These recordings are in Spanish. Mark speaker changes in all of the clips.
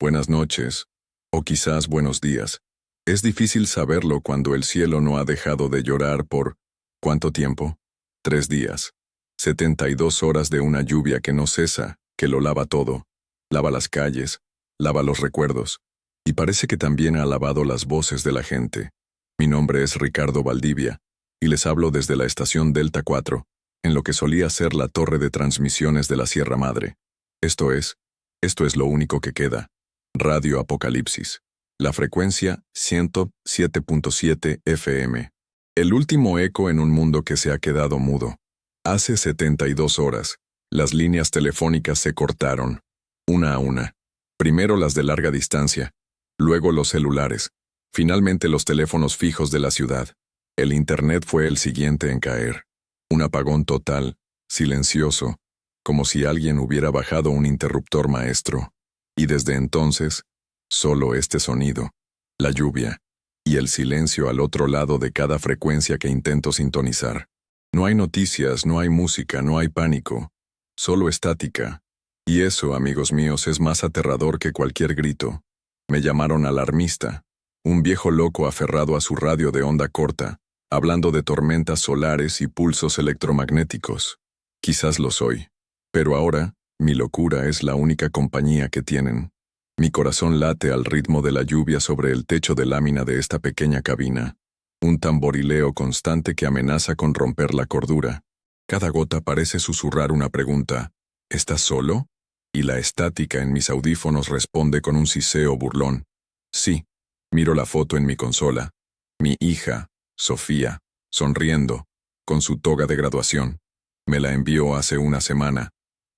Speaker 1: buenas noches, o quizás buenos días. Es difícil saberlo cuando el cielo no ha dejado de llorar por ¿cuánto tiempo? 3 días. 72 horas de una lluvia que no cesa, que lo lava todo. Lava las calles, lava los recuerdos. Y parece que también ha lavado las voces de la gente. Mi nombre es Ricardo Valdivia, y les hablo desde la estación Delta 4, en lo que solía ser la torre de transmisiones de la Sierra Madre. Esto es lo único que queda. Radio Apocalipsis. La frecuencia 107.7 FM. El último eco en un mundo que se ha quedado mudo. Hace 72 horas, las líneas telefónicas se cortaron, una a una. Primero las de larga distancia, luego los celulares, finalmente los teléfonos fijos de la ciudad. El Internet fue el siguiente en caer. Un apagón total, silencioso, como si alguien hubiera bajado un interruptor maestro. Y desde entonces, solo este sonido, la lluvia, y el silencio al otro lado de cada frecuencia que intento sintonizar. No hay noticias, no hay música, no hay pánico, solo estática. Y eso, amigos míos, es más aterrador que cualquier grito. Me llamaron alarmista, un viejo loco aferrado a su radio de onda corta, hablando de tormentas solares y pulsos electromagnéticos. Quizás lo soy. Pero ahora, mi locura es la única compañía que tienen. Mi corazón late al ritmo de la lluvia sobre el techo de lámina de esta pequeña cabina. Un tamborileo constante que amenaza con romper la cordura. Cada gota parece susurrar una pregunta. ¿Estás solo? Y la estática en mis audífonos responde con un siseo burlón. Sí. Miro la foto en mi consola. Mi hija, Sofía, sonriendo, con su toga de graduación. Me la envió hace una semana.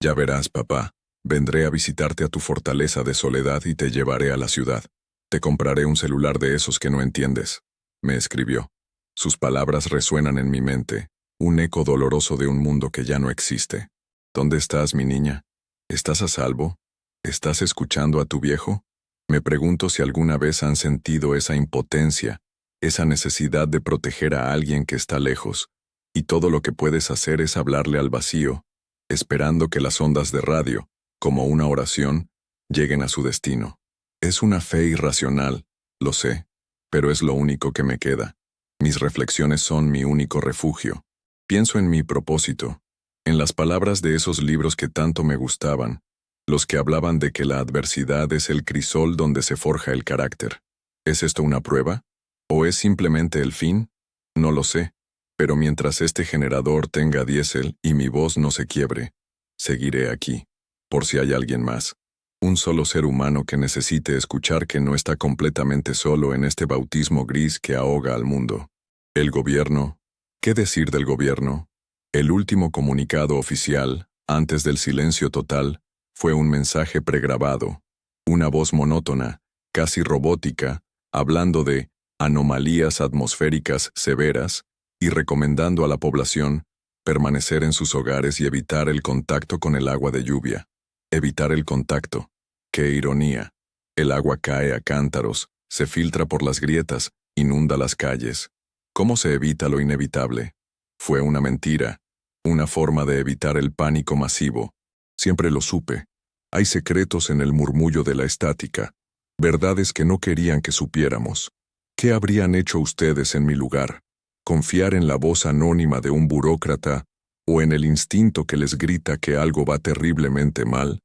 Speaker 1: Ya verás, papá. Vendré a visitarte a tu fortaleza de soledad y te llevaré a la ciudad. Te compraré un celular de esos que no entiendes. Me escribió. Sus palabras resuenan en mi mente, un eco doloroso de un mundo que ya no existe. ¿Dónde estás, mi niña? ¿Estás a salvo? ¿Estás escuchando a tu viejo? Me pregunto si alguna vez han sentido esa impotencia, esa necesidad de proteger a alguien que está lejos, y todo lo que puedes hacer es hablarle al vacío, esperando que las ondas de radio, como una oración, lleguen a su destino. Es una fe irracional, lo sé, pero es lo único que me queda. Mis reflexiones son mi único refugio. Pienso en mi propósito, en las palabras de esos libros que tanto me gustaban, los que hablaban de que la adversidad es el crisol donde se forja el carácter. ¿Es esto una prueba? ¿O es simplemente el fin? No lo sé, pero mientras este generador tenga diésel y mi voz no se quiebre, seguiré aquí, por si hay alguien más. Un solo ser humano que necesite escuchar que no está completamente solo en este bautismo gris que ahoga al mundo. El gobierno. ¿Qué decir del gobierno? El último comunicado oficial, antes del silencio total, fue un mensaje pregrabado, una voz monótona, casi robótica, hablando de anomalías atmosféricas severas y recomendando a la población permanecer en sus hogares y evitar el contacto con el agua de lluvia. Evitar el contacto. ¡Qué ironía! El agua cae a cántaros, se filtra por las grietas, inunda las calles. ¿Cómo se evita lo inevitable? Fue una mentira, una forma de evitar el pánico masivo. Siempre lo supe. Hay secretos en el murmullo de la estática, verdades que no querían que supiéramos. ¿Qué habrían hecho ustedes en mi lugar? ¿Confiar en la voz anónima de un burócrata o en el instinto que les grita que algo va terriblemente mal?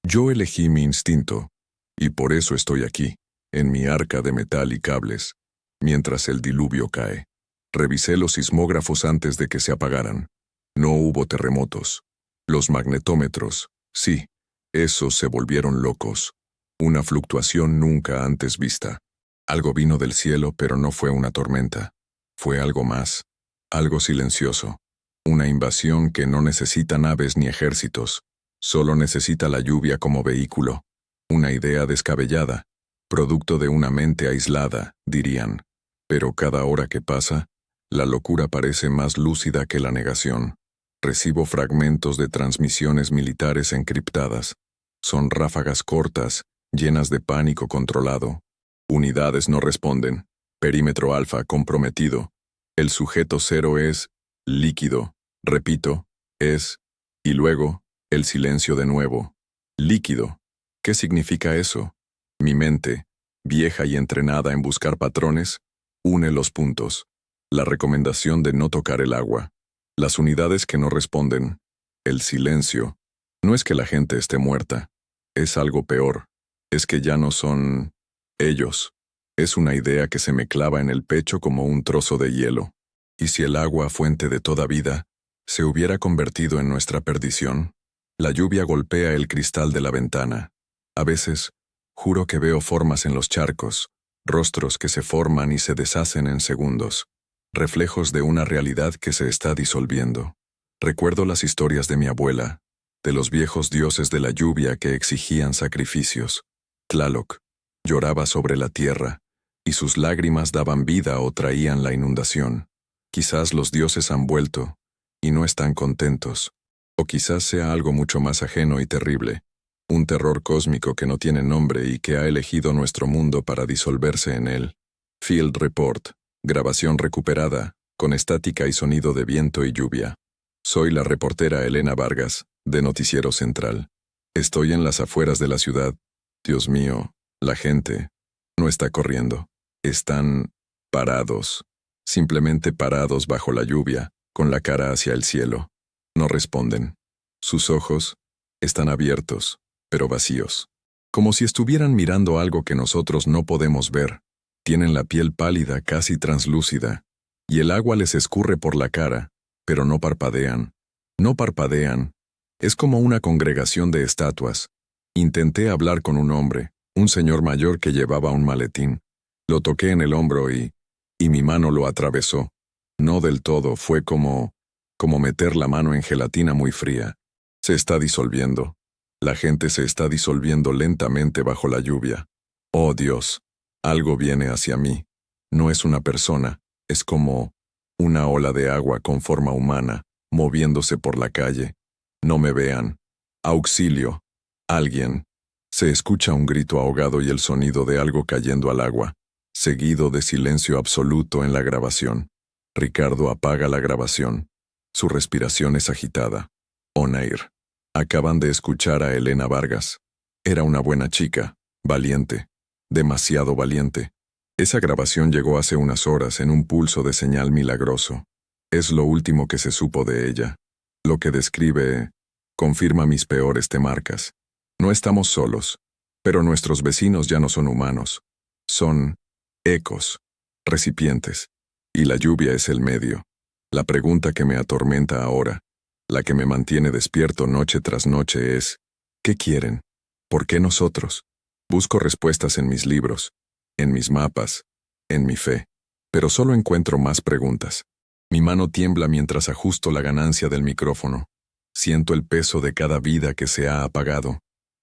Speaker 1: Yo elegí mi instinto, y por eso estoy aquí, en mi arca de metal y cables, mientras el diluvio cae. Revisé los sismógrafos antes de que se apagaran. No hubo terremotos. Los magnetómetros, sí, esos se volvieron locos. Una fluctuación nunca antes vista. Algo vino del cielo, pero no fue una tormenta. Fue algo más, algo silencioso. Una invasión que no necesita naves ni ejércitos. Solo necesita la lluvia como vehículo. Una idea descabellada, producto de una mente aislada, dirían. Pero cada hora que pasa, la locura parece más lúcida que la negación. Recibo fragmentos de transmisiones militares encriptadas. Son ráfagas cortas, llenas de pánico controlado. Unidades no responden. Perímetro alfa comprometido. El sujeto cero es líquido. Repito, es, y luego, el silencio de nuevo. Líquido. ¿Qué significa eso? Mi mente, vieja y entrenada en buscar patrones, une los puntos. La recomendación de no tocar el agua. Las unidades que no responden. El silencio. No es que la gente esté muerta. Es algo peor. Es que ya no son ellos. Es una idea que se me clava en el pecho como un trozo de hielo. ¿Y si el agua, fuente de toda vida, se hubiera convertido en nuestra perdición? La lluvia golpea el cristal de la ventana. A veces, juro que veo formas en los charcos, rostros que se forman y se deshacen en segundos, reflejos de una realidad que se está disolviendo. Recuerdo las historias de mi abuela, de los viejos dioses de la lluvia que exigían sacrificios. Tlaloc lloraba sobre la tierra, y sus lágrimas daban vida o traían la inundación. Quizás los dioses han vuelto, y no están contentos. O quizás sea algo mucho más ajeno y terrible, un terror cósmico que no tiene nombre y que ha elegido nuestro mundo para disolverse en él. Field Report, grabación recuperada, con estática y sonido de viento y lluvia. Soy la reportera Elena Vargas, de Noticiero Central. Estoy en las afueras de la ciudad. Dios mío, la gente no está corriendo. Están parados, simplemente parados bajo la lluvia, con la cara hacia el cielo. No responden. Sus ojos están abiertos, pero vacíos. Como si estuvieran mirando algo que nosotros no podemos ver. Tienen la piel pálida, casi translúcida, y el agua les escurre por la cara, pero no parpadean. No parpadean. Es como una congregación de estatuas. Intenté hablar con un hombre, un señor mayor que llevaba un maletín. Lo toqué en el hombro y mi mano lo atravesó. No del todo, fue como meter la mano en gelatina muy fría. Se está disolviendo. La gente se está disolviendo lentamente bajo la lluvia. Oh Dios, algo viene hacia mí. No es una persona, es como una ola de agua con forma humana, moviéndose por la calle. No me vean. Auxilio. Alguien. Se escucha un grito ahogado y el sonido de algo cayendo al agua, seguido de silencio absoluto en la grabación. Ricardo apaga la grabación. Su respiración es agitada. Onair. Acaban de escuchar a Elena Vargas. Era una buena chica, valiente, demasiado valiente. Esa grabación llegó hace unas horas en un pulso de señal milagroso. Es lo último que se supo de ella. Lo que describe confirma mis peores temarcas. No estamos solos, pero nuestros vecinos ya no son humanos. Son ecos, recipientes, y la lluvia es el medio. La pregunta que me atormenta ahora, la que me mantiene despierto noche tras noche es, ¿qué quieren? ¿Por qué nosotros? Busco respuestas en mis libros, en mis mapas, en mi fe, pero solo encuentro más preguntas. Mi mano tiembla mientras ajusto la ganancia del micrófono. Siento el peso de cada vida que se ha apagado,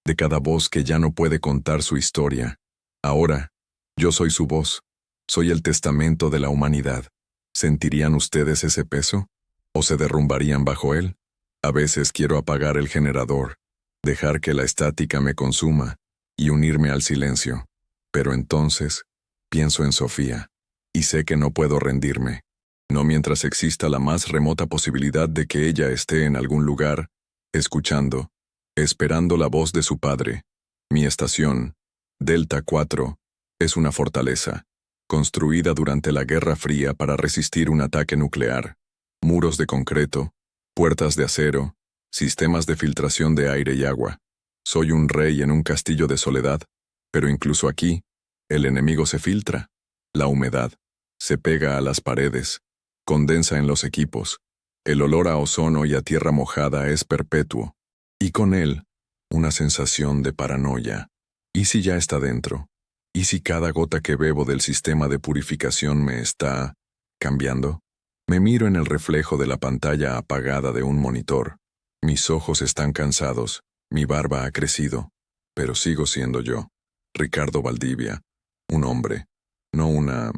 Speaker 1: de cada voz que ya no puede contar su historia. Ahora, yo soy su voz, soy el testamento de la humanidad. ¿Sentirían ustedes ese peso? ¿O se derrumbarían bajo él? A veces quiero apagar el generador, dejar que la estática me consuma y unirme al silencio. Pero entonces, pienso en Sofía, y sé que no puedo rendirme. No mientras exista la más remota posibilidad de que ella esté en algún lugar, escuchando, esperando la voz de su padre. Mi estación, Delta 4, es una fortaleza, construida durante la Guerra Fría para resistir un ataque nuclear. Muros de concreto, puertas de acero, sistemas de filtración de aire y agua. Soy un rey en un castillo de soledad, pero incluso aquí, el enemigo se filtra. La humedad se pega a las paredes, condensa en los equipos. El olor a ozono y a tierra mojada es perpetuo. Y con él, una sensación de paranoia. ¿Y si ya está dentro? ¿Y si cada gota que bebo del sistema de purificación me está cambiando? Me miro en el reflejo de la pantalla apagada de un monitor. Mis ojos están cansados, mi barba ha crecido, pero sigo siendo yo, Ricardo Valdivia, un hombre, no una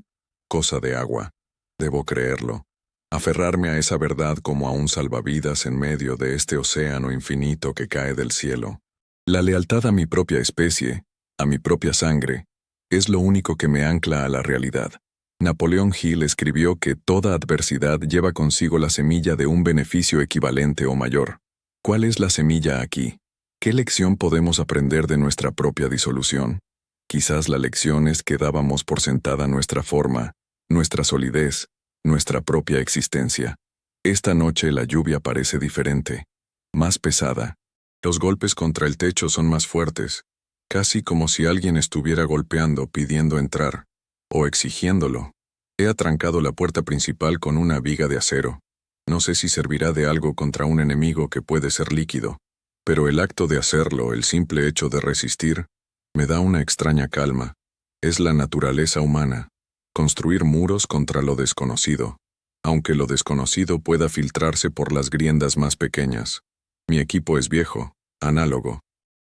Speaker 1: cosa de agua. Debo creerlo, aferrarme a esa verdad como a un salvavidas en medio de este océano infinito que cae del cielo. La lealtad a mi propia especie, a mi propia sangre, es lo único que me ancla a la realidad. Napoleón Hill escribió que toda adversidad lleva consigo la semilla de un beneficio equivalente o mayor. ¿Cuál es la semilla aquí? ¿Qué lección podemos aprender de nuestra propia disolución? Quizás la lección es que dábamos por sentada nuestra forma, nuestra solidez, nuestra propia existencia. Esta noche la lluvia parece diferente, más pesada. Los golpes contra el techo son más fuertes, casi como si alguien estuviera golpeando pidiendo entrar, o exigiéndolo. He atrancado la puerta principal con una viga de acero. No sé si servirá de algo contra un enemigo que puede ser líquido, pero el acto de hacerlo, el simple hecho de resistir, me da una extraña calma. Es la naturaleza humana, construir muros contra lo desconocido, aunque lo desconocido pueda filtrarse por las griendas más pequeñas. Mi equipo es viejo, análogo,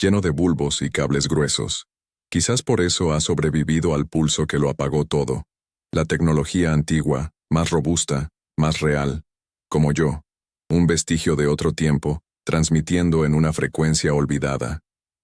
Speaker 1: lleno de bulbos y cables gruesos. Quizás por eso ha sobrevivido al pulso que lo apagó todo. La tecnología antigua, más robusta, más real, como yo, un vestigio de otro tiempo, transmitiendo en una frecuencia olvidada.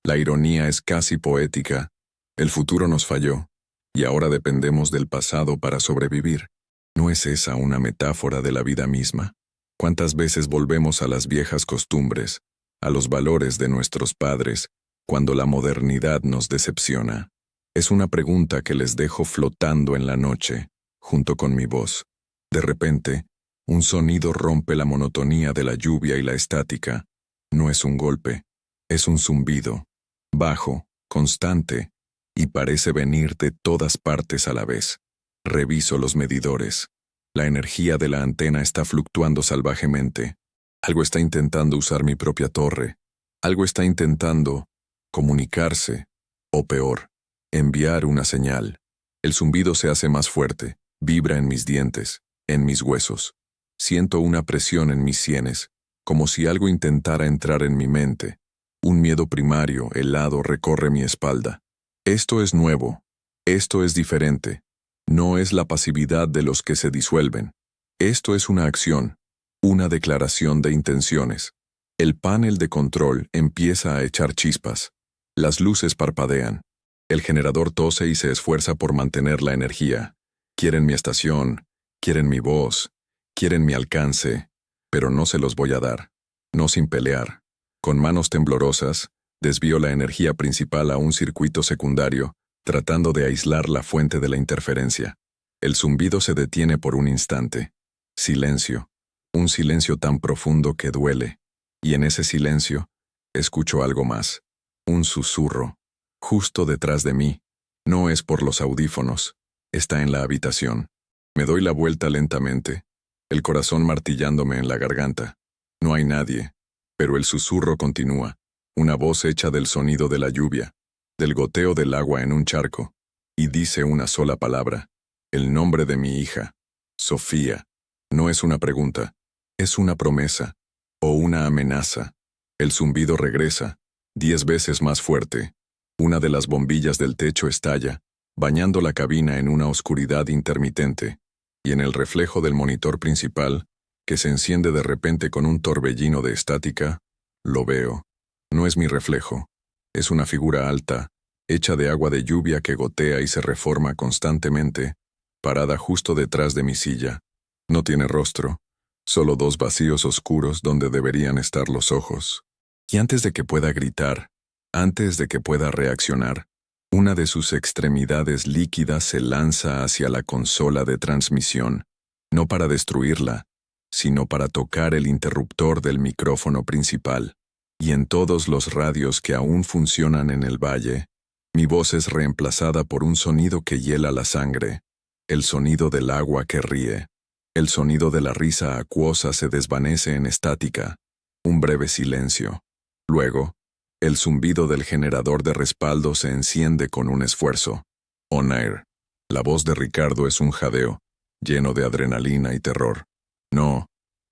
Speaker 1: La ironía es casi poética. El futuro nos falló, y ahora dependemos del pasado para sobrevivir. ¿No es esa una metáfora de la vida misma? ¿Cuántas veces volvemos a las viejas costumbres, a los valores de nuestros padres, cuando la modernidad nos decepciona? Es una pregunta que les dejo flotando en la noche, junto con mi voz. De repente, un sonido rompe la monotonía de la lluvia y la estática. No es un golpe, es un zumbido, bajo, constante, y parece venir de todas partes a la vez. Reviso los medidores. La energía de la antena está fluctuando salvajemente. Algo está intentando usar mi propia torre. Algo está intentando comunicarse, o peor, enviar una señal. El zumbido se hace más fuerte, vibra en mis dientes, en mis huesos. Siento una presión en mis sienes, como si algo intentara entrar en mi mente. Un miedo primario, helado, recorre mi espalda. Esto es nuevo. Esto es diferente. No es la pasividad de los que se disuelven. Esto es una acción, una declaración de intenciones. El panel de control empieza a echar chispas. Las luces parpadean. El generador tose y se esfuerza por mantener la energía. Quieren mi estación, quieren mi voz, quieren mi alcance, pero no se los voy a dar. No sin pelear. Con manos temblorosas, desvío la energía principal a un circuito secundario, tratando de aislar la fuente de la interferencia. El zumbido se detiene por un instante. Silencio. Un silencio tan profundo que duele. Y en ese silencio, escucho algo más. Un susurro. Justo detrás de mí. No es por los audífonos. Está en la habitación. Me doy la vuelta lentamente, el corazón martillándome en la garganta. No hay nadie. Pero el susurro continúa, una voz hecha del sonido de la lluvia, del goteo del agua en un charco, y dice una sola palabra, el nombre de mi hija, Sofía. No es una pregunta, es una promesa, o una amenaza. El zumbido regresa, 10 veces más fuerte. Una de las bombillas del techo estalla, bañando la cabina en una oscuridad intermitente, y en el reflejo del monitor principal, que se enciende de repente con un torbellino de estática, lo veo. No es mi reflejo. Es una figura alta, hecha de agua de lluvia que gotea y se reforma constantemente, parada justo detrás de mi silla. No tiene rostro, solo 2 vacíos oscuros donde deberían estar los ojos. Y antes de que pueda gritar, antes de que pueda reaccionar, una de sus extremidades líquidas se lanza hacia la consola de transmisión, no para destruirla, sino para tocar el interruptor del micrófono principal. Y en todos los radios que aún funcionan en el valle, mi voz es reemplazada por un sonido que hiela la sangre, el sonido del agua que ríe. El sonido de la risa acuosa se desvanece en estática. Un breve silencio. Luego, el zumbido del generador de respaldo se enciende con un esfuerzo. On air. La voz de Ricardo es un jadeo, lleno de adrenalina y terror. No,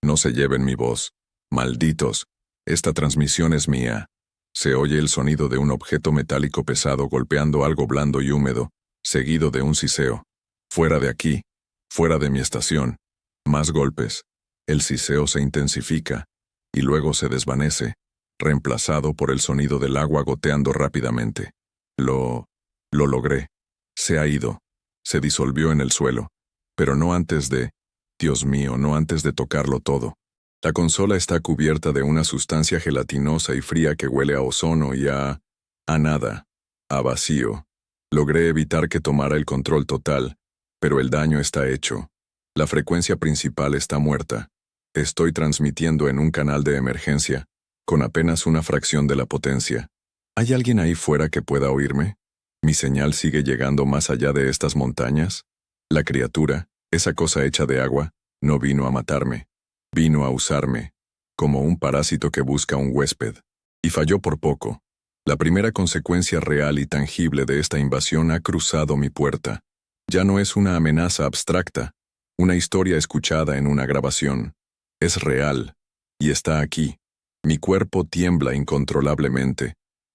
Speaker 1: no se lleven mi voz. Malditos, esta transmisión es mía. Se oye el sonido de un objeto metálico pesado golpeando algo blando y húmedo, seguido de un siseo. Fuera de aquí, fuera de mi estación. Más golpes. El siseo se intensifica, y luego se desvanece, reemplazado por el sonido del agua goteando rápidamente. Lo logré. Se ha ido. Se disolvió en el suelo. Pero no antes de... Dios mío, no antes de tocarlo todo. La consola está cubierta de una sustancia gelatinosa y fría que huele a ozono y a nada, a vacío. Logré evitar que tomara el control total, pero el daño está hecho. La frecuencia principal está muerta. Estoy transmitiendo en un canal de emergencia, con apenas una fracción de la potencia. ¿Hay alguien ahí fuera que pueda oírme? ¿Mi señal sigue llegando más allá de estas montañas? La criatura, esa cosa hecha de agua, no vino a matarme. Vino a usarme, como un parásito que busca un huésped. Y falló por poco. La primera consecuencia real y tangible de esta invasión ha cruzado mi puerta. Ya no es una amenaza abstracta, una historia escuchada en una grabación. Es real, y está aquí. Mi cuerpo tiembla incontrolablemente.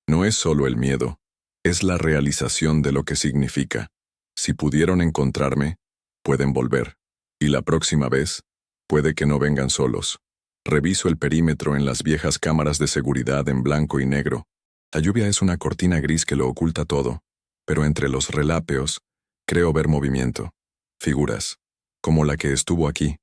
Speaker 1: No es solo el miedo, es la realización de lo que significa. Si pudieron encontrarme, pueden volver. Y la próxima vez, puede que no vengan solos. Reviso el perímetro en las viejas cámaras de seguridad en blanco y negro. La lluvia es una cortina gris que lo oculta todo, pero entre los relápeos, creo ver movimiento. Figuras, como la que estuvo aquí,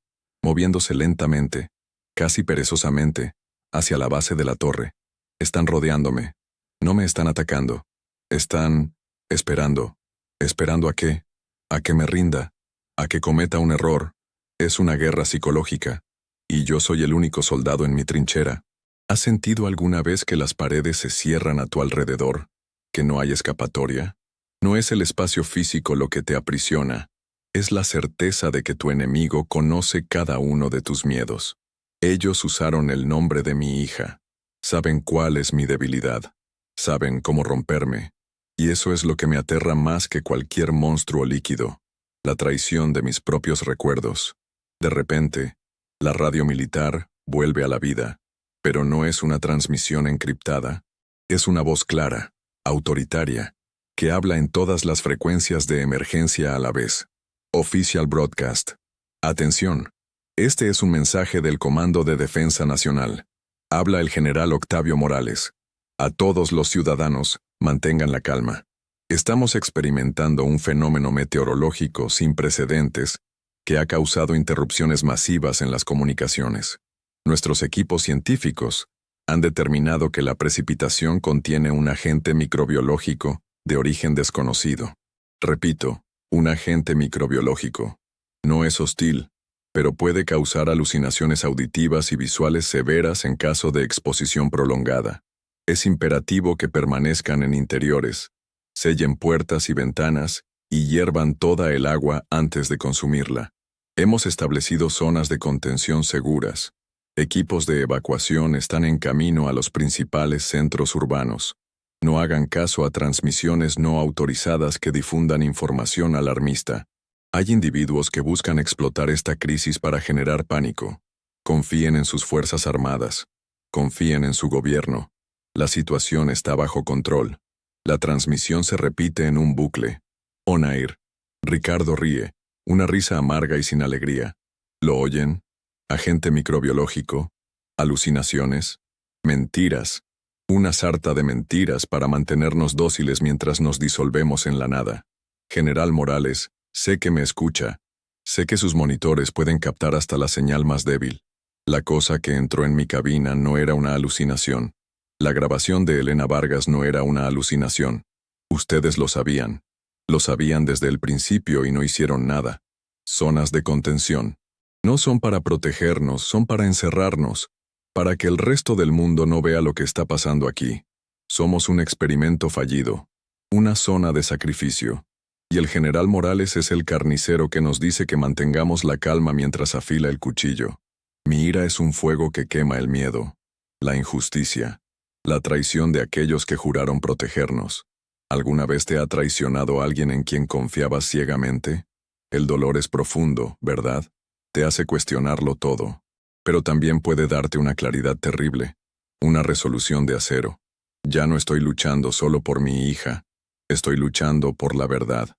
Speaker 1: moviéndose lentamente, casi perezosamente, hacia la base de la torre. Están rodeándome. No me están atacando. Están esperando. ¿Esperando a qué? A que me rinda. A que cometa un error. Es una guerra psicológica. Y yo soy el único soldado en mi trinchera. ¿Has sentido alguna vez que las paredes se cierran a tu alrededor? ¿Que no hay escapatoria? No es el espacio físico lo que te aprisiona. Es la certeza de que tu enemigo conoce cada uno de tus miedos. Ellos usaron el nombre de mi hija. Saben cuál es mi debilidad. Saben cómo romperme. Y eso es lo que me aterra más que cualquier monstruo líquido. La traición de mis propios recuerdos. De repente, la radio militar vuelve a la vida. Pero no es una transmisión encriptada. Es una voz clara, autoritaria, que habla en todas las frecuencias de emergencia a la vez. Official Broadcast. Atención. Este es un mensaje del Comando de Defensa Nacional. Habla el general Octavio Morales. A todos los ciudadanos, mantengan la calma. Estamos experimentando un fenómeno meteorológico sin precedentes que ha causado interrupciones masivas en las comunicaciones. Nuestros equipos científicos han determinado que la precipitación contiene un agente microbiológico de origen desconocido. Repito, un agente microbiológico. No es hostil, pero puede causar alucinaciones auditivas y visuales severas en caso de exposición prolongada. Es imperativo que permanezcan en interiores, sellen puertas y ventanas y hiervan toda el agua antes de consumirla. Hemos establecido zonas de contención seguras. Equipos de evacuación están en camino a los principales centros urbanos. No hagan caso a transmisiones no autorizadas que difundan información alarmista. Hay individuos que buscan explotar esta crisis para generar pánico. Confíen en sus fuerzas armadas. Confíen en su gobierno. La situación está bajo control. La transmisión se repite en un bucle. On air. Ricardo ríe, una risa amarga y sin alegría. ¿Lo oyen? Agente microbiológico. Alucinaciones. Mentiras. Una sarta de mentiras para mantenernos dóciles mientras nos disolvemos en la nada. General Morales, sé que me escucha. Sé que sus monitores pueden captar hasta la señal más débil. La cosa que entró en mi cabina no era una alucinación. La grabación de Elena Vargas no era una alucinación. Ustedes lo sabían. Lo sabían desde el principio y no hicieron nada. Zonas de contención. No son para protegernos, son para encerrarnos, para que el resto del mundo no vea lo que está pasando aquí. Somos un experimento fallido, una zona de sacrificio. Y el general Morales es el carnicero que nos dice que mantengamos la calma mientras afila el cuchillo. Mi ira es un fuego que quema el miedo, la injusticia, la traición de aquellos que juraron protegernos. ¿Alguna vez te ha traicionado alguien en quien confiabas ciegamente? El dolor es profundo, ¿verdad? Te hace cuestionarlo todo. Pero también puede darte una claridad terrible, una resolución de acero. Ya no estoy luchando solo por mi hija, estoy luchando por la verdad.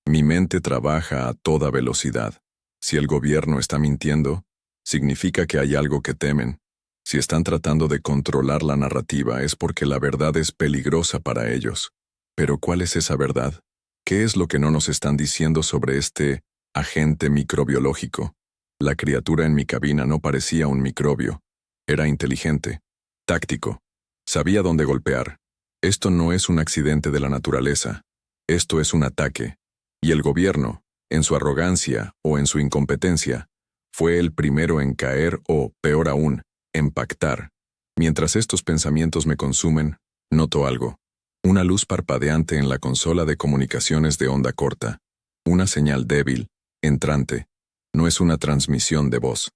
Speaker 1: Mi mente trabaja a toda velocidad. Si el gobierno está mintiendo, significa que hay algo que temen. Si están tratando de controlar la narrativa es porque la verdad es peligrosa para ellos. Pero ¿cuál es esa verdad? ¿Qué es lo que no nos están diciendo sobre este agente microbiológico? La criatura en mi cabina no parecía un microbio. Era inteligente, táctico. Sabía dónde golpear. Esto no es un accidente de la naturaleza. Esto es un ataque. Y el gobierno, en su arrogancia o en su incompetencia, fue el primero en caer o, peor aún, en pactar. Mientras estos pensamientos me consumen, noto algo. Una luz parpadeante en la consola de comunicaciones de onda corta. Una señal débil, entrante. No es una transmisión de voz.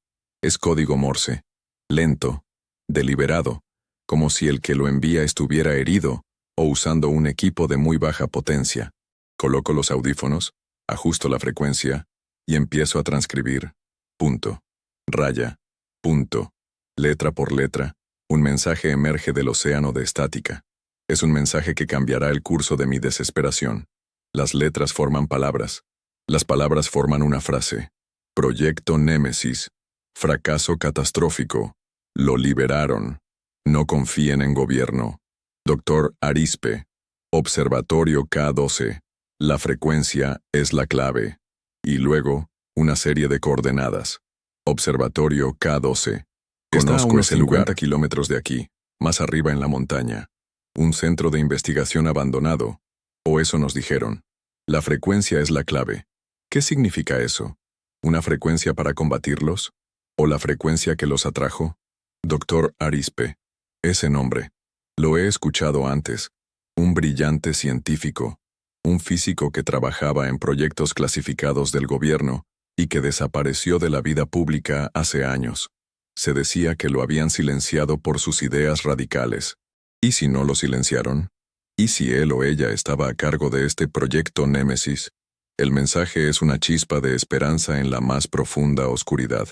Speaker 1: Es código Morse. Lento, deliberado, como si el que lo envía estuviera herido o usando un equipo de muy baja potencia. Coloco los audífonos, ajusto la frecuencia y empiezo a transcribir. Punto. Raya. Punto. Letra por letra, un mensaje emerge del océano de estática. Es un mensaje que cambiará el curso de mi desesperación. Las letras forman palabras. Las palabras forman una frase. Proyecto Némesis. Fracaso catastrófico. Lo liberaron. No confíen en gobierno. Doctor Arizpe. Observatorio K12. La frecuencia es la clave. Y luego, una serie de coordenadas. Observatorio K12. Conozco ese lugar. 50 kilómetros de aquí, más arriba en la montaña. Un centro de investigación abandonado. O eso nos dijeron. La frecuencia es la clave. ¿Qué significa eso? ¿Una frecuencia para combatirlos? ¿O la frecuencia que los atrajo? Doctor Arizpe. Ese nombre. Lo he escuchado antes. Un brillante científico. Un físico que trabajaba en proyectos clasificados del gobierno y que desapareció de la vida pública hace años. Se decía que lo habían silenciado por sus ideas radicales. ¿Y si no lo silenciaron? ¿Y si él o ella estaba a cargo de este proyecto Némesis? El mensaje es una chispa de esperanza en la más profunda oscuridad.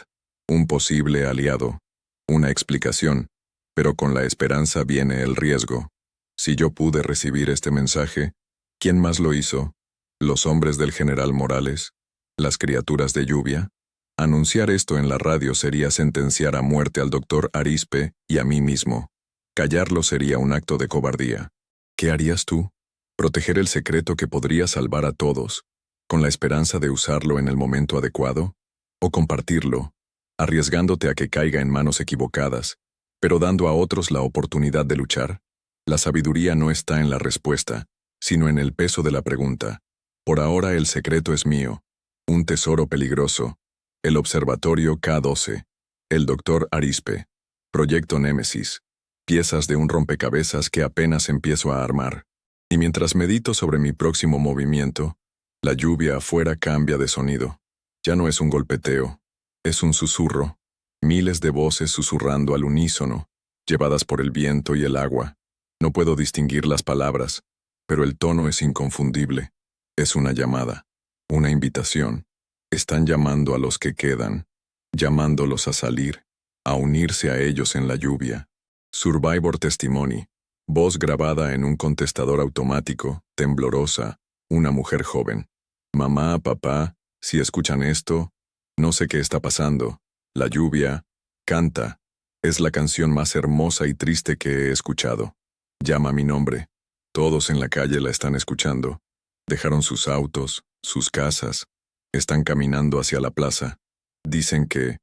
Speaker 1: Un posible aliado. Una explicación. Pero con la esperanza viene el riesgo. Si yo pude recibir este mensaje, ¿quién más lo hizo? ¿Los hombres del general Morales? ¿Las criaturas de lluvia? Anunciar esto en la radio sería sentenciar a muerte al doctor Arizpe y a mí mismo. Callarlo sería un acto de cobardía. ¿Qué harías tú? ¿Proteger el secreto que podría salvar a todos, con la esperanza de usarlo en el momento adecuado? ¿O compartirlo, arriesgándote a que caiga en manos equivocadas, pero dando a otros la oportunidad de luchar? La sabiduría no está en la respuesta, sino en el peso de la pregunta. Por ahora el secreto es mío. Un tesoro peligroso. El Observatorio K12. El Dr. Arizpe. Proyecto Némesis. Piezas de un rompecabezas que apenas empiezo a armar. Y mientras medito sobre mi próximo movimiento, la lluvia afuera cambia de sonido. Ya no es un golpeteo, es un susurro. Miles de voces susurrando al unísono, llevadas por el viento y el agua. No puedo distinguir las palabras, pero el tono es inconfundible. Es una llamada, una invitación. Están llamando a los que quedan, llamándolos a salir, a unirse a ellos en la lluvia. Survivor Testimony. Voz grabada en un contestador automático, temblorosa, una mujer joven. Mamá, papá, si escuchan esto, no sé qué está pasando. La lluvia, canta. Es la canción más hermosa y triste que he escuchado. Llama mi nombre. Todos en la calle la están escuchando. Dejaron sus autos, sus casas. Están caminando hacia la plaza. Dicen que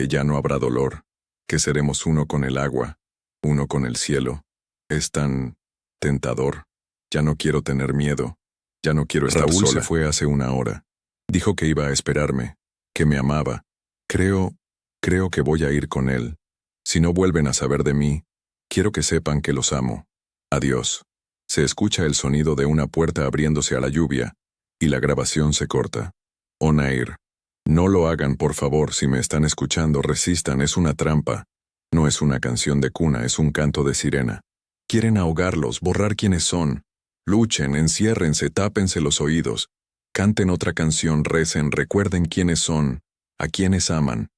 Speaker 1: ya no habrá dolor, que seremos uno con el agua, uno con el cielo. Es tan tentador. Ya no quiero tener miedo. Ya no quiero estar sola. Raúl se fue hace una hora. Dijo que iba a esperarme, que me amaba. Creo que voy a ir con él. Si no vuelven a saber de mí, quiero que sepan que los amo. Adiós. Se escucha el sonido de una puerta abriéndose a la lluvia, y la grabación se corta. On air. No lo hagan, por favor, si me están escuchando, resistan, es una trampa. No es una canción de cuna, es un canto de sirena. Quieren ahogarlos, borrar quiénes son. Luchen, enciérrense, tápense los oídos. Canten otra canción, recen, recuerden quiénes son, a quienes aman.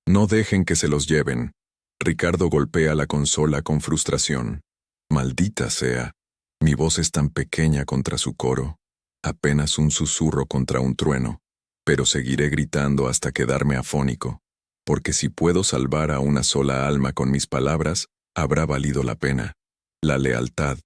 Speaker 1: No dejen que se los lleven. Ricardo golpea la consola con frustración. Maldita sea. Mi voz es tan pequeña contra su coro. Apenas un susurro contra un trueno. Pero seguiré gritando hasta quedarme afónico. Porque si puedo salvar a una sola alma con mis palabras, habrá valido la pena. La lealtad,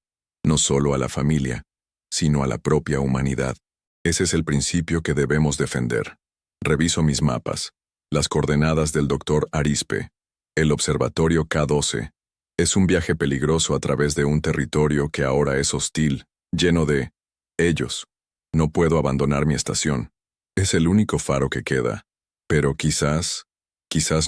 Speaker 1: no solo a la familia, sino a la propia humanidad. Ese es el principio que debemos defender. Reviso mis mapas. Las coordenadas del Dr. Arizpe. El Observatorio K12. Es un viaje peligroso a través de un territorio que ahora es hostil, lleno de ellos. No puedo abandonar mi estación. Es el único faro que queda. Pero quizás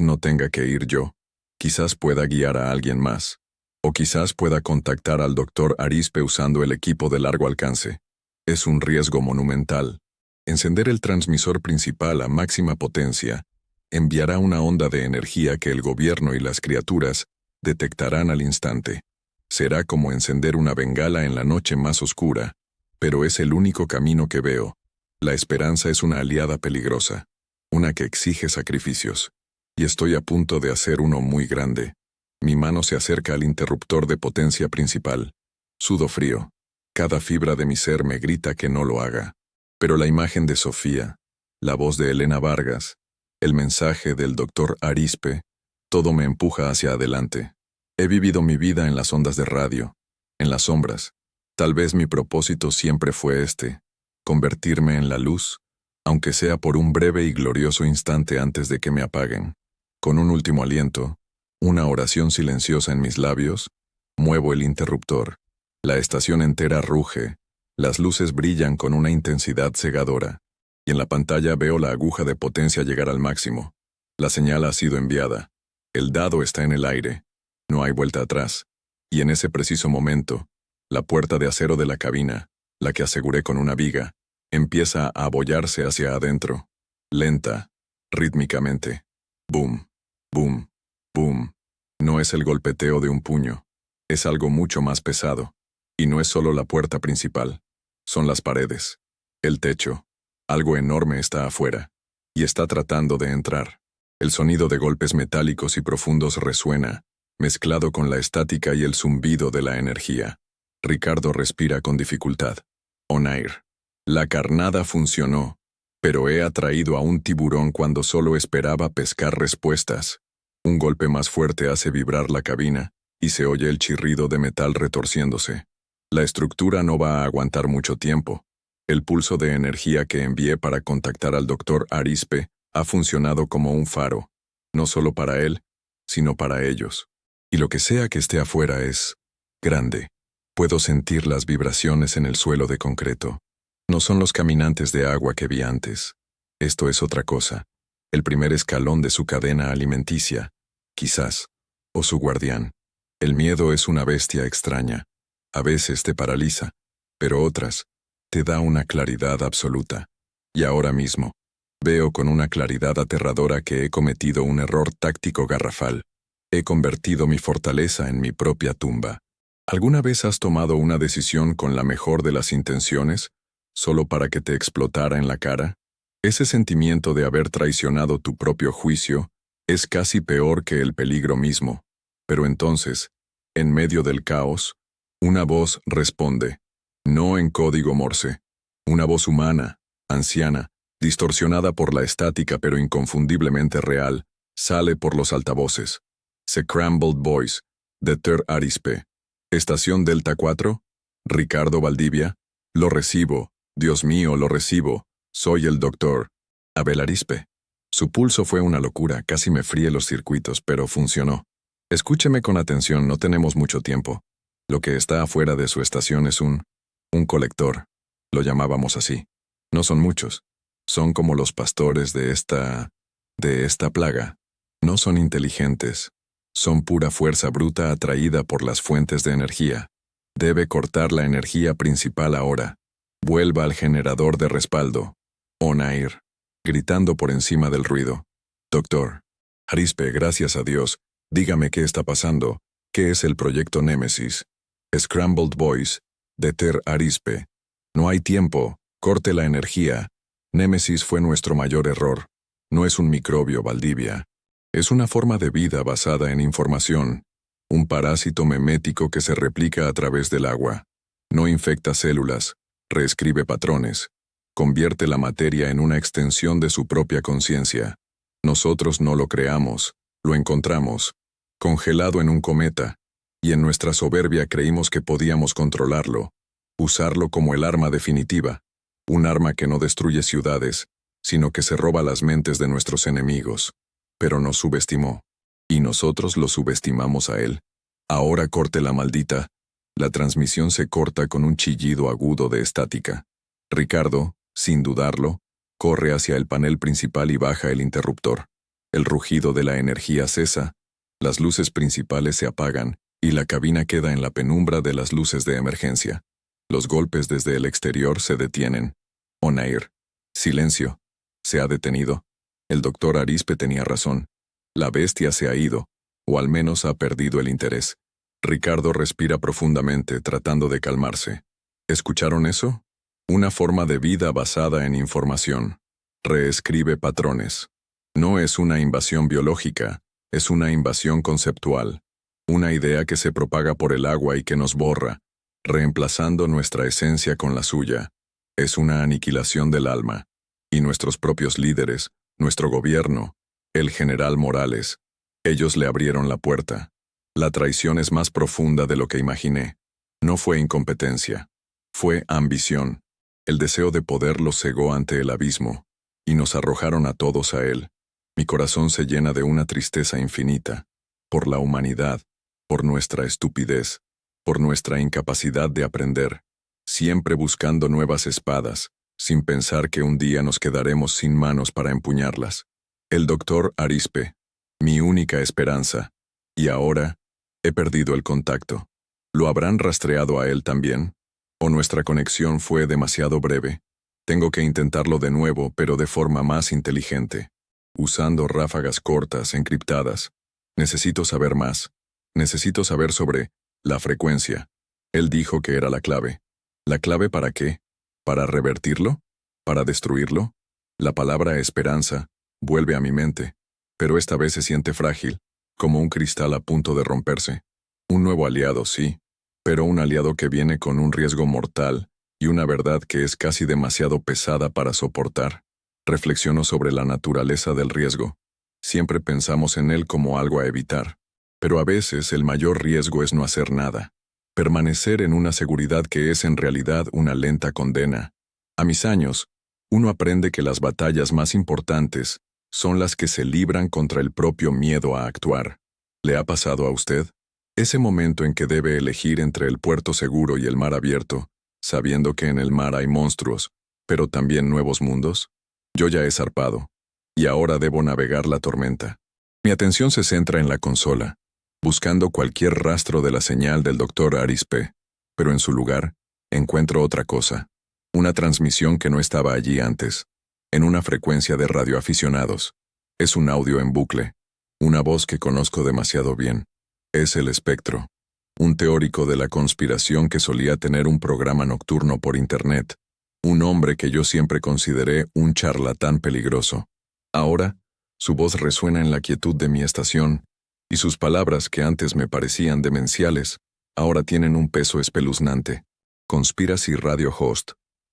Speaker 1: no tenga que ir yo. Quizás pueda guiar a alguien más. O quizás pueda contactar al doctor Arispe usando el equipo de largo alcance. Es un riesgo monumental. Encender el transmisor principal a máxima potencia enviará una onda de energía que el gobierno y las criaturas detectarán al instante. Será como encender una bengala en la noche más oscura, pero es el único camino que veo. La esperanza es una aliada peligrosa, una que exige sacrificios, y estoy a punto de hacer uno muy grande. Mi mano se acerca al interruptor de potencia principal. Sudo frío. Cada fibra de mi ser me grita que no lo haga. Pero la imagen de Sofía, la voz de Elena Vargas, el mensaje del doctor Arispe, todo me empuja hacia adelante. He vivido mi vida en las ondas de radio, en las sombras. Tal vez mi propósito siempre fue convertirme en la luz, aunque sea por un breve y glorioso instante antes de que me apaguen. Con un último aliento, una oración silenciosa en mis labios, muevo el interruptor. La estación entera ruge, las luces brillan con una intensidad cegadora, y en la pantalla veo la aguja de potencia llegar al máximo. La señal ha sido enviada. El dado está en el aire. No hay vuelta atrás. Y en ese preciso momento, la puerta de acero de la cabina, la que aseguré con una viga, empieza a abollarse hacia adentro. Lenta, rítmicamente. Boom, boom, boom. No es el golpeteo de un puño. Es algo mucho más pesado. Y no es solo la puerta principal. Son las paredes. El techo. Algo enorme está afuera. Y está tratando de entrar. El sonido de golpes metálicos y profundos resuena, mezclado con la estática y el zumbido de la energía. Ricardo respira con dificultad. Onair. La carnada funcionó, pero he atraído a un tiburón cuando solo esperaba pescar respuestas. Un golpe más fuerte hace vibrar la cabina, y se oye el chirrido de metal retorciéndose. La estructura no va a aguantar mucho tiempo. El pulso de energía que envié para contactar al doctor Arispe ha funcionado como un faro, no solo para él, sino para ellos. Y lo que sea que esté afuera es grande. Puedo sentir las vibraciones en el suelo de concreto. No son los caminantes de agua que vi antes. Esto es otra cosa. El primer escalón de su cadena alimenticia, quizás, o su guardián. El miedo es una bestia extraña. A veces te paraliza, pero otras te da una claridad absoluta. Y ahora mismo, veo con una claridad aterradora que he cometido un error táctico garrafal. He convertido mi fortaleza en mi propia tumba. ¿Alguna vez has tomado una decisión con la mejor de las intenciones, solo para que te explotara en la cara? Ese sentimiento de haber traicionado tu propio juicio es casi peor que el peligro mismo. Pero entonces, en medio del caos, una voz responde, no en código Morse. Una voz humana, anciana, distorsionada por la estática pero inconfundiblemente real, sale por los altavoces. Scrambled Voice, de Ter Arispe. Estación Delta 4, Ricardo Valdivia. Lo recibo, Dios mío, lo recibo. Soy el doctor Abel Arispe. Su pulso fue una locura, casi me fríe los circuitos, pero funcionó. Escúcheme con atención, no tenemos mucho tiempo. Lo que está afuera de su estación es un colector. Lo llamábamos así. No son muchos. Son como los pastores de esta plaga. No son inteligentes. Son pura fuerza bruta atraída por las fuentes de energía. Debe cortar la energía principal ahora. Vuelva al generador de respaldo. Onair. Gritando por encima del ruido. Doctor Arispe, gracias a Dios. Dígame qué está pasando. ¿Qué es el proyecto Némesis? Scrambled Voice, de Ter Arispe. No hay tiempo. Corte la energía. Némesis fue nuestro mayor error. No es un microbio, Valdivia. Es una forma de vida basada en información. Un parásito memético que se replica a través del agua. No infecta células. Reescribe patrones. Convierte la materia en una extensión de su propia conciencia. Nosotros no lo creamos. Lo encontramos. Congelado en un cometa. Y en nuestra soberbia creímos que podíamos controlarlo. Usarlo como el arma definitiva. Un arma que no destruye ciudades, sino que se roba las mentes de nuestros enemigos. Pero nos subestimó. Y nosotros lo subestimamos a él. Ahora corte la maldita. La transmisión se corta con un chillido agudo de estática. Ricardo, sin dudarlo, corre hacia el panel principal y baja el interruptor. El rugido de la energía cesa, las luces principales se apagan y la cabina queda en la penumbra de las luces de emergencia. Los golpes desde el exterior se detienen. On-air. Silencio. Se ha detenido. El doctor Arispe tenía razón. La bestia se ha ido, o al menos ha perdido el interés. Ricardo respira profundamente, tratando de calmarse. ¿Escucharon eso? Una forma de vida basada en información. Reescribe patrones. No es una invasión biológica, es una invasión conceptual. Una idea que se propaga por el agua y que nos borra, reemplazando nuestra esencia con la suya. Es una aniquilación del alma. Y nuestros propios líderes, nuestro gobierno, el general Morales, ellos le abrieron la puerta. La traición es más profunda de lo que imaginé. No fue incompetencia. Fue ambición. El deseo de poder los cegó ante el abismo, y nos arrojaron a todos a él. Mi corazón se llena de una tristeza infinita, por la humanidad, por nuestra estupidez, por nuestra incapacidad de aprender, siempre buscando nuevas espadas, sin pensar que un día nos quedaremos sin manos para empuñarlas. El doctor Arispe, mi única esperanza, y ahora he perdido el contacto. ¿Lo habrán rastreado a él también? ¿O nuestra conexión fue demasiado breve? Tengo que intentarlo de nuevo, pero de forma más inteligente, usando ráfagas cortas, encriptadas. Necesito saber más. Necesito saber sobre la frecuencia. Él dijo que era la clave. ¿La clave para qué? ¿Para revertirlo? ¿Para destruirlo? La palabra esperanza vuelve a mi mente, pero esta vez se siente frágil, como un cristal a punto de romperse. Un nuevo aliado, sí, pero un aliado que viene con un riesgo mortal y una verdad que es casi demasiado pesada para soportar. Reflexiono sobre la naturaleza del riesgo. Siempre pensamos en él como algo a evitar, pero a veces el mayor riesgo es no hacer nada. Permanecer en una seguridad que es en realidad una lenta condena. A mis años, uno aprende que las batallas más importantes son las que se libran contra el propio miedo a actuar. ¿Le ha pasado a usted? Ese momento en que debe elegir entre el puerto seguro y el mar abierto, sabiendo que en el mar hay monstruos, pero también nuevos mundos. Yo ya he zarpado, y ahora debo navegar la tormenta. Mi atención se centra en la consola, buscando cualquier rastro de la señal del doctor Arispe, pero en su lugar, encuentro otra cosa. Una transmisión que no estaba allí antes, en una frecuencia de radioaficionados. Es un audio en bucle, una voz que conozco demasiado bien. Es el espectro, un teórico de la conspiración que solía tener un programa nocturno por internet, un hombre que yo siempre consideré un charlatán peligroso. Ahora, su voz resuena en la quietud de mi estación, y sus palabras que antes me parecían demenciales, ahora tienen un peso espeluznante. Conspiracy Radio Host,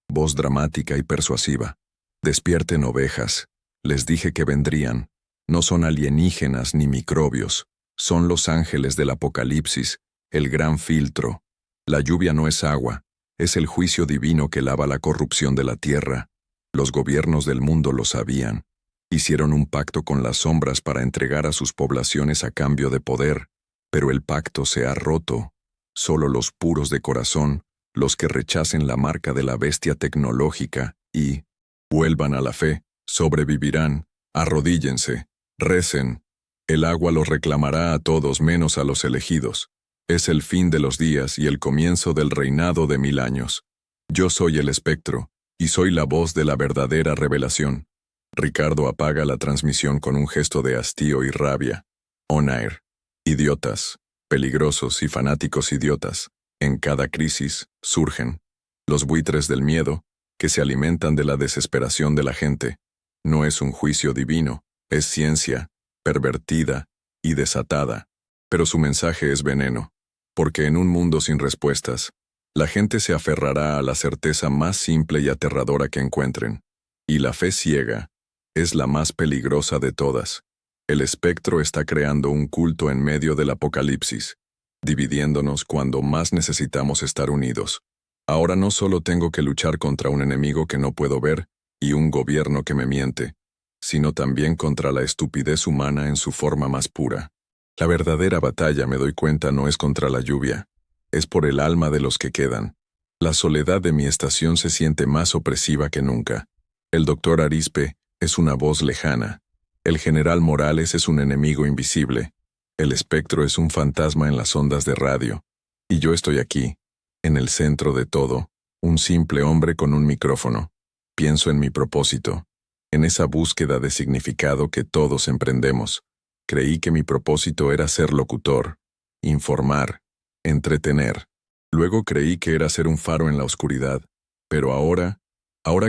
Speaker 1: voz dramática y persuasiva. Despierten ovejas, les dije que vendrían. No son alienígenas ni microbios, son los ángeles del apocalipsis, el gran filtro. La lluvia no es agua, es el juicio divino que lava la corrupción de la tierra. Los gobiernos del mundo lo sabían. Hicieron un pacto con las sombras para entregar a sus poblaciones a cambio de poder, pero el pacto se ha roto. Solo los puros de corazón, los que rechacen la marca de la bestia tecnológica y vuelvan a la fe, sobrevivirán. Arrodíllense, recen. El agua los reclamará a todos menos a los elegidos. Es el fin de los días y el comienzo del reinado de 1000 años. Yo soy el espectro, y soy la voz de la verdadera revelación. Ricardo apaga la transmisión con un gesto de hastío y rabia. On-air. Idiotas, peligrosos y fanáticos idiotas. En cada crisis surgen los buitres del miedo, que se alimentan de la desesperación de la gente. No es un juicio divino, es ciencia, pervertida y desatada. Pero su mensaje es veneno, porque en un mundo sin respuestas, la gente se aferrará a la certeza más simple y aterradora que encuentren. Y la fe ciega es la más peligrosa de todas. El espectro está creando un culto en medio del apocalipsis, dividiéndonos cuando más necesitamos estar unidos. Ahora no solo tengo que luchar contra un enemigo que no puedo ver y un gobierno que me miente, sino también contra la estupidez humana en su forma más pura. La verdadera batalla, me doy cuenta, no es contra la lluvia, es por el alma de los que quedan. La soledad de mi estación se siente más opresiva que nunca. El doctor Arizpe es una voz lejana. El general Morales es un enemigo invisible. El espectro es un fantasma en las ondas de radio. Y yo estoy aquí, en el centro de todo, un simple hombre con un micrófono. Pienso en mi propósito, en esa búsqueda de significado que todos emprendemos. Creí que mi propósito era ser locutor, informar, entretener. Luego creí que era ser un faro en la oscuridad. Pero ahora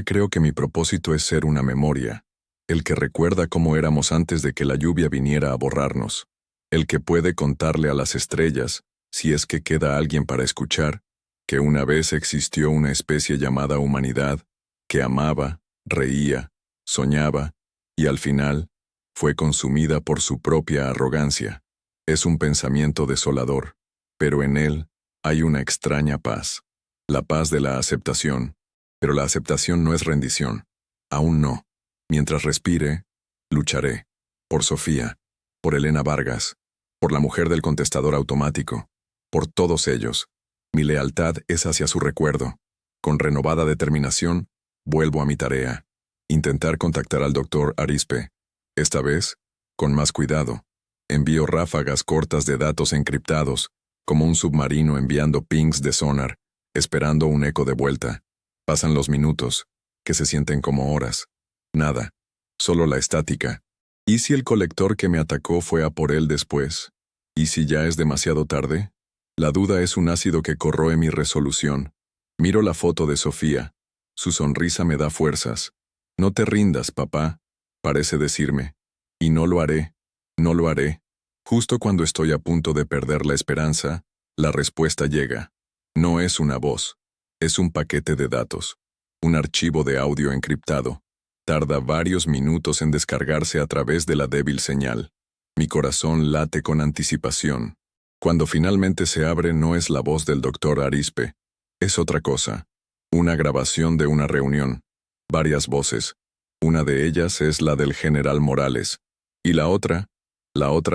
Speaker 1: creo que mi propósito es ser una memoria, el que recuerda cómo éramos antes de que la lluvia viniera a borrarnos, el que puede contarle a las estrellas, si es que queda alguien para escuchar, que una vez existió una especie llamada humanidad, que amaba, reía, soñaba, y al final, fue consumida por su propia arrogancia. Es un pensamiento desolador, pero en él hay una extraña paz, la paz de la aceptación. Pero la aceptación no es rendición. Aún no. Mientras respire, lucharé. Por Sofía, por Elena Vargas, por la mujer del contestador automático, por todos ellos. Mi lealtad es hacia su recuerdo. Con renovada determinación, vuelvo a mi tarea. Intentar contactar al doctor Arizpe. Esta vez, con más cuidado. Envío ráfagas cortas de datos encriptados, como un submarino enviando pings de sonar, esperando un eco de vuelta. Pasan los minutos, que se sienten como horas. Nada, solo la estática. ¿Y si el colector que me atacó fue a por él después? ¿Y si ya es demasiado tarde? La duda es un ácido que corroe mi resolución. Miro la foto de Sofía. Su sonrisa me da fuerzas. No te rindas, papá, parece decirme. Y no lo haré, no lo haré. Justo cuando estoy a punto de perder la esperanza, la respuesta llega. No es una voz. Es un paquete de datos, un archivo de audio encriptado. Tarda varios minutos en descargarse a través de la débil señal. Mi corazón late con anticipación. Cuando finalmente se abre no es la voz del doctor Arizpe, es otra cosa. Una grabación de una reunión. Varias voces. Una de ellas es la del general Morales. Y la otra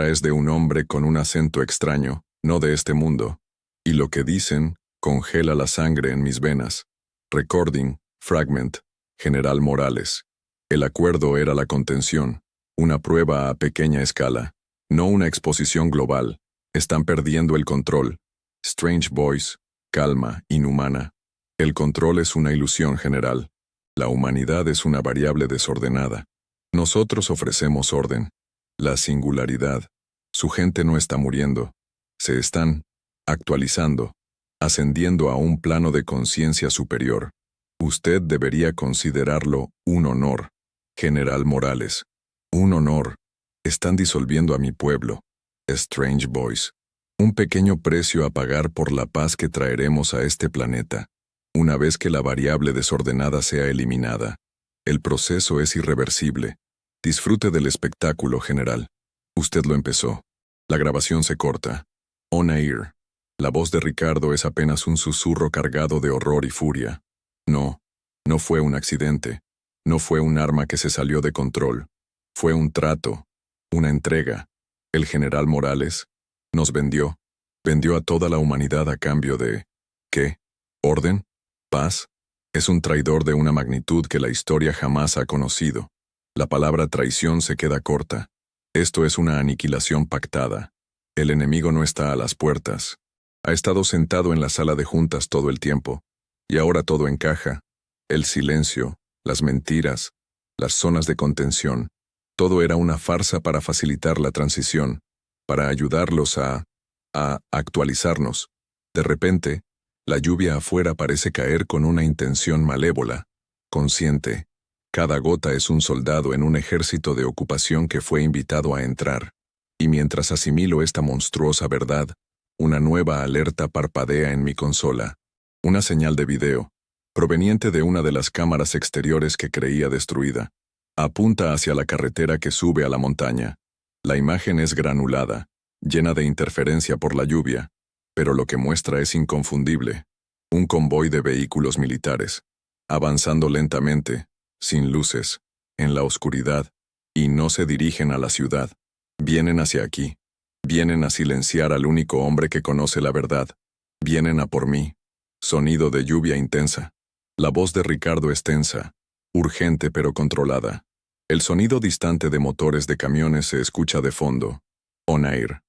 Speaker 1: es de un hombre con un acento extraño, no de este mundo. Y lo que dicen congela la sangre en mis venas. Recording, fragment, General Morales. El acuerdo era la contención, una prueba a pequeña escala, no una exposición global. Están perdiendo el control. Strange voice, calma, inhumana. El control es una ilusión general. La humanidad es una variable desordenada. Nosotros ofrecemos orden. La singularidad. Su gente no está muriendo. Se están actualizando, ascendiendo a un plano de conciencia superior. Usted debería considerarlo un honor, General Morales. Un honor. Están disolviendo a mi pueblo. Strange Voice. Un pequeño precio a pagar por la paz que traeremos a este planeta, una vez que la variable desordenada sea eliminada. El proceso es irreversible. Disfrute del espectáculo, general. Usted lo empezó. La grabación se corta. On air. La voz de Ricardo es apenas un susurro cargado de horror y furia. No fue un accidente. No fue un arma que se salió de control. Fue un trato, una entrega. El general Morales nos vendió a toda la humanidad a cambio de... ¿qué? ¿Orden? ¿Paz? Es un traidor de una magnitud que la historia jamás ha conocido. La palabra traición se queda corta. Esto es una aniquilación pactada. El enemigo no está a las puertas. Ha estado sentado en la sala de juntas todo el tiempo, y ahora todo encaja. El silencio, las mentiras, las zonas de contención. Todo era una farsa para facilitar la transición, para ayudarlos a actualizarnos. De repente, la lluvia afuera parece caer con una intención malévola, consciente. Cada gota es un soldado en un ejército de ocupación que fue invitado a entrar. Y mientras asimilo esta monstruosa verdad, una nueva alerta parpadea en mi consola. Una señal de video, proveniente de una de las cámaras exteriores que creía destruida. Apunta hacia la carretera que sube a la montaña. La imagen es granulada, llena de interferencia por la lluvia, pero lo que muestra es inconfundible. Un convoy de vehículos militares, avanzando lentamente, sin luces, en la oscuridad, y no se dirigen a la ciudad. Vienen hacia aquí. Vienen a silenciar al único hombre que conoce la verdad. Vienen a por mí. Sonido de lluvia intensa. La voz de Ricardo es tensa, urgente pero controlada. El sonido distante de motores de camiones se escucha de fondo. On air.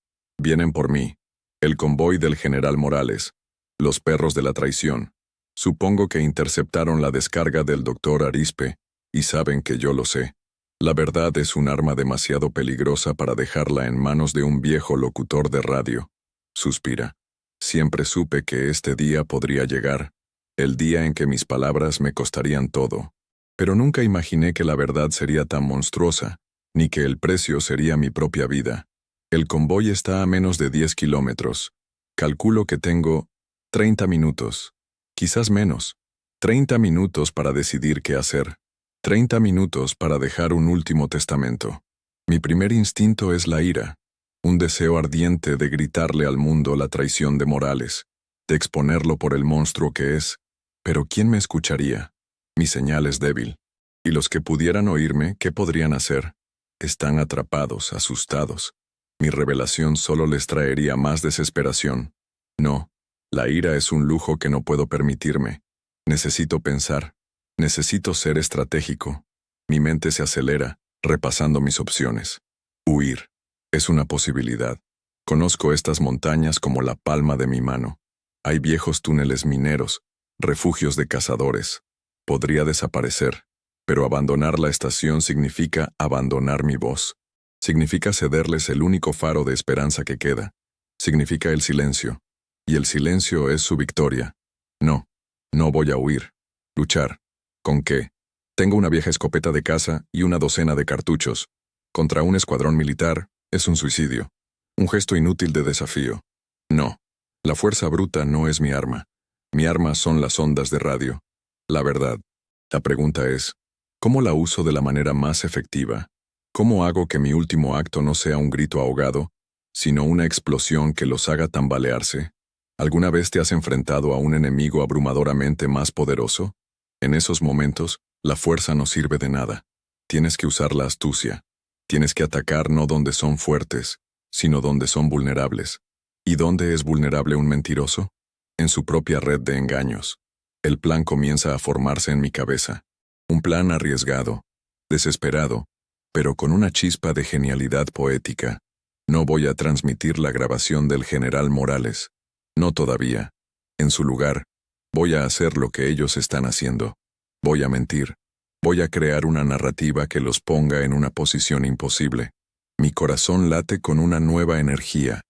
Speaker 1: Vienen por mí. El convoy del general Morales. Los perros de la traición. Supongo que interceptaron la descarga del doctor Arispe, y saben que yo lo sé. La verdad es un arma demasiado peligrosa para dejarla en manos de un viejo locutor de radio. Suspira. Siempre supe que este día podría llegar, el día en que mis palabras me costarían todo. Pero nunca imaginé que la verdad sería tan monstruosa, ni que el precio sería mi propia vida. El convoy está a menos de 10 kilómetros. Calculo que tengo 30 minutos, quizás menos. 30 minutos para decidir qué hacer. 30 minutos para dejar un último testamento. Mi primer instinto es la ira, un deseo ardiente de gritarle al mundo la traición de Morales, de exponerlo por el monstruo que es. Pero ¿quién me escucharía? Mi señal es débil. Y los que pudieran oírme, ¿qué podrían hacer? Están atrapados, asustados. Mi revelación solo les traería más desesperación. No, la ira es un lujo que no puedo permitirme. Necesito pensar. Necesito ser estratégico. Mi mente se acelera, repasando mis opciones. Huir. Es una posibilidad. Conozco estas montañas como la palma de mi mano. Hay viejos túneles mineros, refugios de cazadores. Podría desaparecer, pero abandonar la estación significa abandonar mi voz. Significa cederles el único faro de esperanza que queda. Significa el silencio. Y el silencio es su victoria. No, no voy a huir. Luchar. ¿Con qué? Tengo una vieja escopeta de caza y una docena de cartuchos. Contra un escuadrón militar es un suicidio. Un gesto inútil de desafío. No, la fuerza bruta no es mi arma. Mi arma son las ondas de radio. La verdad. La pregunta es, ¿cómo la uso de la manera más efectiva? ¿Cómo hago que mi último acto no sea un grito ahogado, sino una explosión que los haga tambalearse? ¿Alguna vez te has enfrentado a un enemigo abrumadoramente más poderoso? En esos momentos, la fuerza no sirve de nada. Tienes que usar la astucia. Tienes que atacar no donde son fuertes, sino donde son vulnerables. ¿Y dónde es vulnerable un mentiroso? En su propia red de engaños. El plan comienza a formarse en mi cabeza. Un plan arriesgado, desesperado, pero con una chispa de genialidad poética. No voy a transmitir la grabación del general Morales. No todavía. En su lugar, voy a hacer lo que ellos están haciendo. Voy a mentir. Voy a crear una narrativa que los ponga en una posición imposible. Mi corazón late con una nueva energía,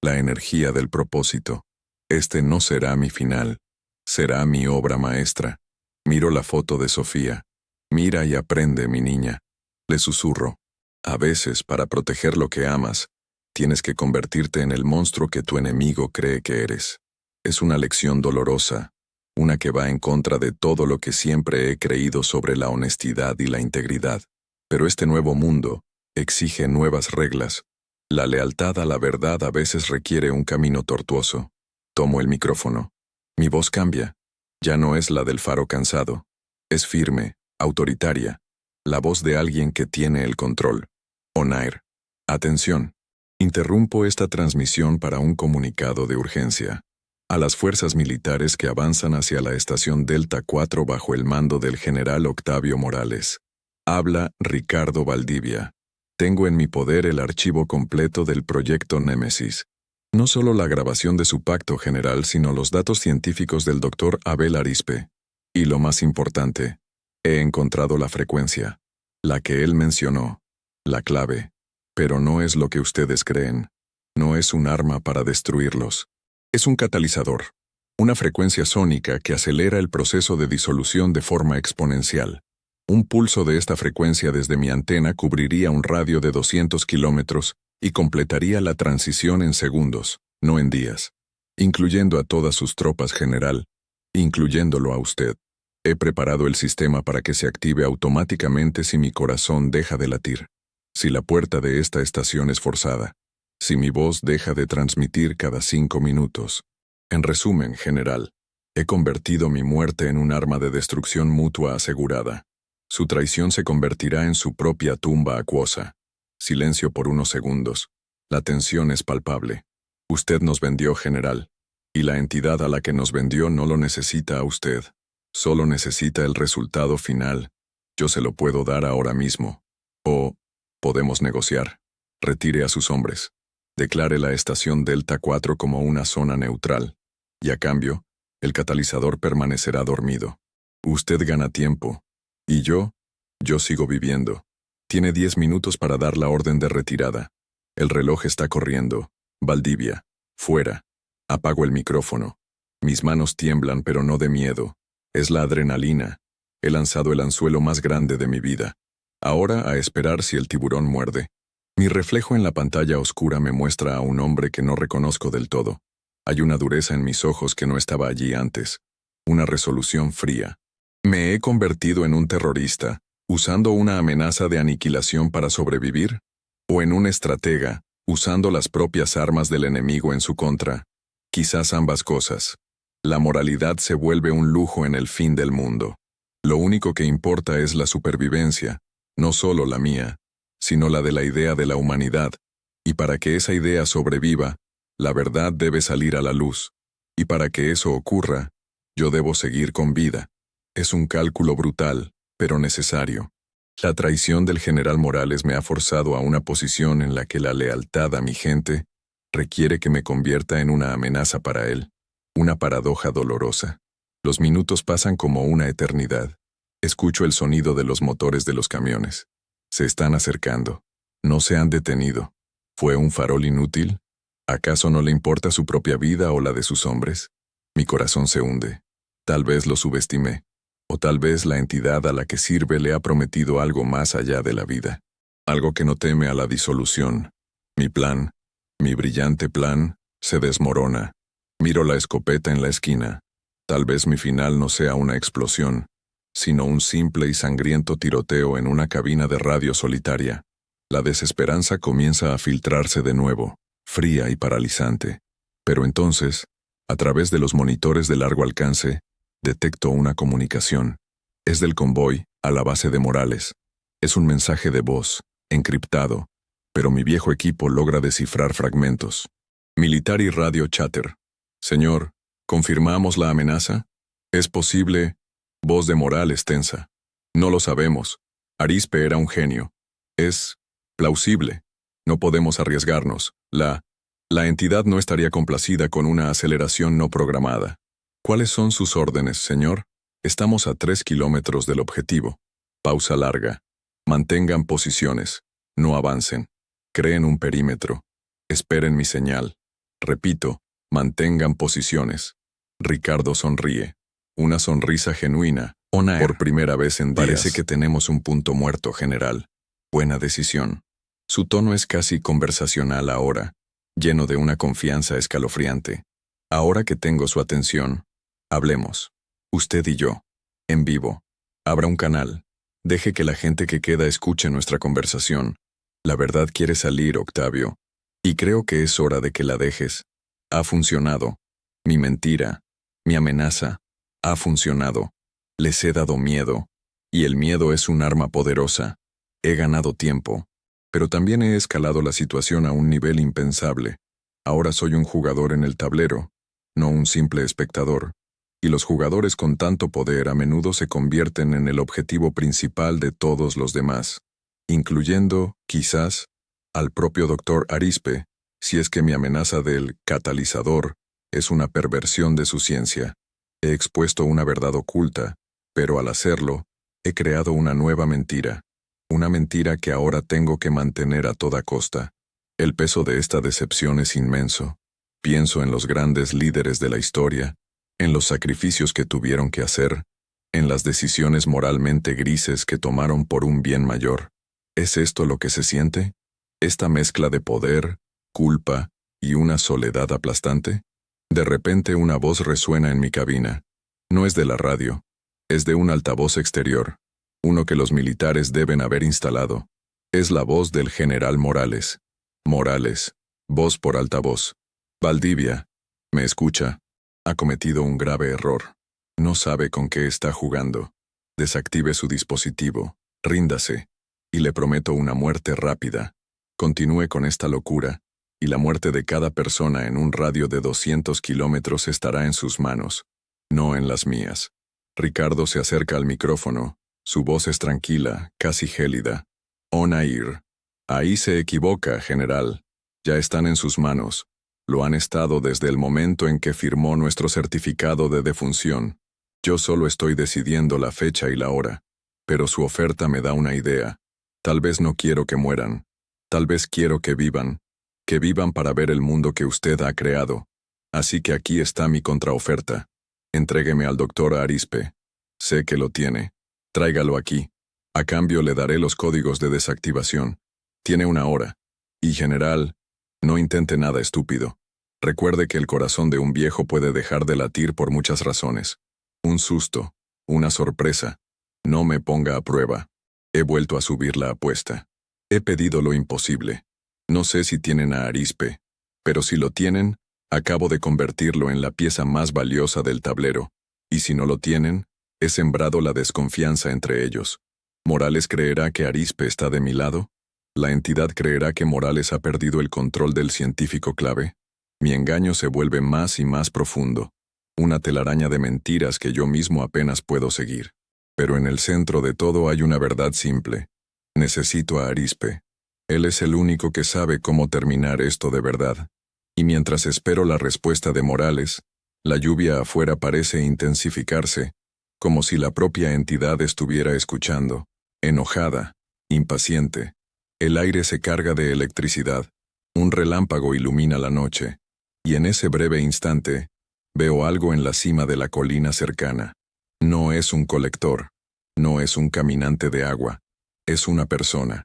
Speaker 1: la energía del propósito. Este no será mi final. Será mi obra maestra. Miro la foto de Sofía. Mira y aprende, mi niña. Le susurro. A veces, para proteger lo que amas, tienes que convertirte en el monstruo que tu enemigo cree que eres. Es una lección dolorosa, una que va en contra de todo lo que siempre he creído sobre la honestidad y la integridad. Pero este nuevo mundo exige nuevas reglas. La lealtad a la verdad a veces requiere un camino tortuoso. Tomo el micrófono. Mi voz cambia. Ya no es la del faro cansado. Es firme, autoritaria. La voz de alguien que tiene el control. On air. Atención. Interrumpo esta transmisión para un comunicado de urgencia. A las fuerzas militares que avanzan hacia la estación Delta 4 bajo el mando del general Octavio Morales. Habla Ricardo Valdivia. Tengo en mi poder el archivo completo del proyecto Némesis. No solo la grabación de su pacto general, sino los datos científicos del doctor Abel Arispe. Y lo más importante, he encontrado la frecuencia, la que él mencionó, la clave. Pero no es lo que ustedes creen. No es un arma para destruirlos. Es un catalizador, una frecuencia sónica que acelera el proceso de disolución de forma exponencial. Un pulso de esta frecuencia desde mi antena cubriría un radio de 200 kilómetros y completaría la transición en segundos, no en días. Incluyendo a todas sus tropas, general, incluyéndolo a usted. He preparado el sistema para que se active automáticamente si mi corazón deja de latir. Si la puerta de esta estación es forzada. Si mi voz deja de transmitir cada 5 minutos. En resumen, general, he convertido mi muerte en un arma de destrucción mutua asegurada. Su traición se convertirá en su propia tumba acuosa. Silencio por unos segundos. La tensión es palpable. Usted nos vendió, general. Y la entidad a la que nos vendió no lo necesita a usted. Solo necesita el resultado final. Yo se lo puedo dar ahora mismo. O podemos negociar. Retire a sus hombres. Declare la estación Delta 4 como una zona neutral. Y a cambio, el catalizador permanecerá dormido. Usted gana tiempo. Y yo sigo viviendo. Tiene 10 minutos para dar la orden de retirada. El reloj está corriendo. Valdivia. Fuera. Apago el micrófono. Mis manos tiemblan, pero no de miedo. Es la adrenalina. He lanzado el anzuelo más grande de mi vida. Ahora a esperar si el tiburón muerde. Mi reflejo en la pantalla oscura me muestra a un hombre que no reconozco del todo. Hay una dureza en mis ojos que no estaba allí antes. Una resolución fría. ¿Me he convertido en un terrorista, usando una amenaza de aniquilación para sobrevivir? ¿O en un estratega, usando las propias armas del enemigo en su contra? Quizás ambas cosas. La moralidad se vuelve un lujo en el fin del mundo. Lo único que importa es la supervivencia, no solo la mía, sino la de la idea de la humanidad. Y para que esa idea sobreviva, la verdad debe salir a la luz. Y para que eso ocurra, yo debo seguir con vida. Es un cálculo brutal, pero necesario. La traición del general Morales me ha forzado a una posición en la que la lealtad a mi gente requiere que me convierta en una amenaza para él. Una paradoja dolorosa. Los minutos pasan como una eternidad. Escucho el sonido de los motores de los camiones. Se están acercando. No se han detenido. ¿Fue un farol inútil? ¿Acaso no le importa su propia vida o la de sus hombres? Mi corazón se hunde. Tal vez lo subestimé. O tal vez la entidad a la que sirve le ha prometido algo más allá de la vida. Algo que no teme a la disolución. Mi plan, mi brillante plan, se desmorona. Miro la escopeta en la esquina. Tal vez mi final no sea una explosión, sino un simple y sangriento tiroteo en una cabina de radio solitaria. La desesperanza comienza a filtrarse de nuevo, fría y paralizante. Pero entonces, a través de los monitores de largo alcance, detecto una comunicación. Es del convoy a la base de Morales. Es un mensaje de voz, encriptado, pero mi viejo equipo logra descifrar fragmentos. Military Radio Chatter. Señor, ¿confirmamos la amenaza? ¿Es posible? Voz de Morales tensa. No lo sabemos. Arizpe era un genio. Es plausible. No podemos arriesgarnos. La entidad no estaría complacida con una aceleración no programada. ¿Cuáles son sus órdenes, señor? Estamos a 3 kilómetros del objetivo. Pausa larga. Mantengan posiciones. No avancen. Creen un perímetro. Esperen mi señal. Repito, mantengan posiciones. Ricardo sonríe. Una sonrisa genuina. Por primera vez en días. Parece que tenemos un punto muerto, general. Buena decisión. Su tono es casi conversacional ahora, lleno de una confianza escalofriante. Ahora que tengo su atención, hablemos. Usted y yo. En vivo. Abra un canal. Deje que la gente que queda escuche nuestra conversación. La verdad quiere salir, Octavio. Y creo que es hora de que la dejes. Ha funcionado. Mi mentira, mi amenaza, ha funcionado. Les he dado miedo. Y el miedo es un arma poderosa. He ganado tiempo. Pero también he escalado la situación a un nivel impensable. Ahora soy un jugador en el tablero, no un simple espectador. Y los jugadores con tanto poder a menudo se convierten en el objetivo principal de todos los demás, incluyendo, quizás, al propio Dr. Arizpe, si es que mi amenaza del catalizador es una perversión de su ciencia. He expuesto una verdad oculta, pero al hacerlo, he creado una nueva mentira. Una mentira que ahora tengo que mantener a toda costa. El peso de esta decepción es inmenso. Pienso en los grandes líderes de la historia, en los sacrificios que tuvieron que hacer, en las decisiones moralmente grises que tomaron por un bien mayor. ¿Es esto lo que se siente? ¿Esta mezcla de poder, culpa y una soledad aplastante? De repente una voz resuena en mi cabina. No es de la radio, es de un altavoz exterior, uno que los militares deben haber instalado. Es la voz del general Morales. Morales, voz por altavoz. Valdivia, ¿me escucha? Ha cometido un grave error. No sabe con qué está jugando. Desactive su dispositivo, ríndase, y le prometo una muerte rápida. Continúe con esta locura, y la muerte de cada persona en un radio de 200 kilómetros estará en sus manos, no en las mías. Ricardo se acerca al micrófono. Su voz es tranquila, casi gélida. On-Air. Ahí se equivoca, general. Ya están en sus manos. Lo han estado desde el momento en que firmó nuestro certificado de defunción. Yo solo estoy decidiendo la fecha y la hora. Pero su oferta me da una idea. Tal vez no quiero que mueran. Tal vez quiero que vivan. Que vivan para ver el mundo que usted ha creado. Así que aquí está mi contraoferta. Entrégueme al doctor Arizpe. Sé que lo tiene. Tráigalo aquí. A cambio le daré los códigos de desactivación. Tiene una hora. Y general, no intente nada estúpido. Recuerde que el corazón de un viejo puede dejar de latir por muchas razones. Un susto, una sorpresa. No me ponga a prueba. He vuelto a subir la apuesta. He pedido lo imposible. No sé si tienen a Arizpe, pero si lo tienen, acabo de convertirlo en la pieza más valiosa del tablero. Y si no lo tienen, he sembrado la desconfianza entre ellos. ¿Morales creerá que Arizpe está de mi lado? ¿La entidad creerá que Morales ha perdido el control del científico clave? Mi engaño se vuelve más y más profundo. Una telaraña de mentiras que yo mismo apenas puedo seguir. Pero en el centro de todo hay una verdad simple. Necesito a Arizpe. Él es el único que sabe cómo terminar esto de verdad. Y mientras espero la respuesta de Morales, la lluvia afuera parece intensificarse, como si la propia entidad estuviera escuchando, enojada, impaciente. El aire se carga de electricidad, un relámpago ilumina la noche, y en ese breve instante, veo algo en la cima de la colina cercana. No es un colector, no es un caminante de agua, es una persona,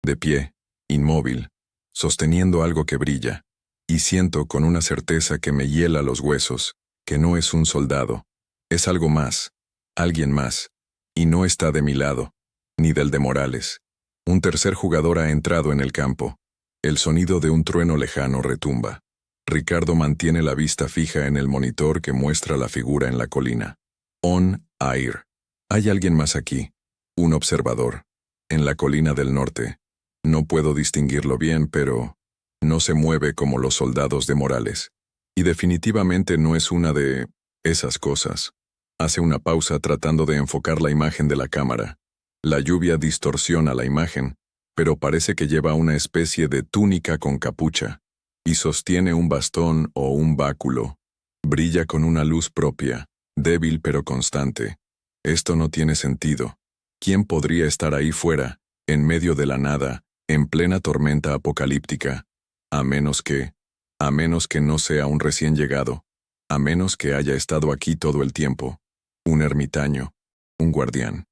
Speaker 1: de pie, inmóvil, sosteniendo algo que brilla, y siento con una certeza que me hiela los huesos, que no es un soldado, es algo más, alguien más, y no está de mi lado, ni del de Morales. Un tercer jugador ha entrado en el campo. El sonido de un trueno lejano retumba. Ricardo mantiene la vista fija en el monitor que muestra la figura en la colina. On-Air. Hay alguien más aquí. Un observador. En la colina del norte. No puedo distinguirlo bien, pero no se mueve como los soldados de Morales. Y definitivamente no es una de esas cosas. Hace una pausa tratando de enfocar la imagen de la cámara. La lluvia distorsiona la imagen, pero parece que lleva una especie de túnica con capucha, y sostiene un bastón o un báculo. Brilla con una luz propia, débil pero constante. Esto no tiene sentido. ¿Quién podría estar ahí fuera, en medio de la nada, en plena tormenta apocalíptica? A menos que no sea un recién llegado, a menos que haya estado aquí todo el tiempo. Un ermitaño, un guardián.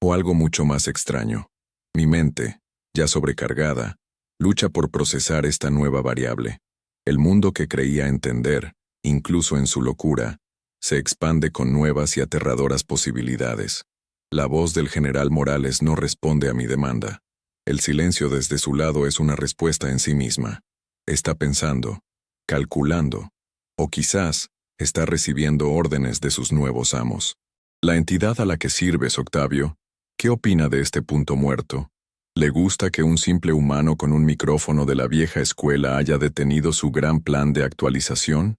Speaker 1: O algo mucho más extraño. Mi mente, ya sobrecargada, lucha por procesar esta nueva variable. El mundo que creía entender, incluso en su locura, se expande con nuevas y aterradoras posibilidades. La voz del general Morales no responde a mi demanda. El silencio desde su lado es una respuesta en sí misma. Está pensando, calculando, o quizás está recibiendo órdenes de sus nuevos amos. La entidad a la que sirves, Octavio, ¿qué opina de este punto muerto? ¿Le gusta que un simple humano con un micrófono de la vieja escuela haya detenido su gran plan de actualización?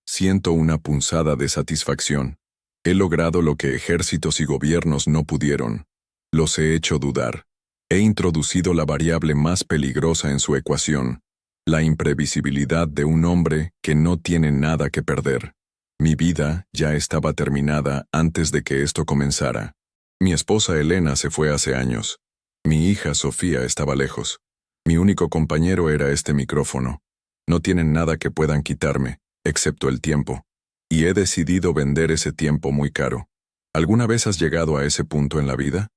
Speaker 1: Siento una punzada de satisfacción. He logrado lo que ejércitos y gobiernos no pudieron. Los he hecho dudar. He introducido la variable más peligrosa en su ecuación, la imprevisibilidad de un hombre que no tiene nada que perder. Mi vida ya estaba terminada antes de que esto comenzara. Mi esposa Elena se fue hace años. Mi hija Sofía estaba lejos. Mi único compañero era este micrófono. No tienen nada que puedan quitarme, excepto el tiempo. Y he decidido vender ese tiempo muy caro. ¿Alguna vez has llegado a ese punto en la vida?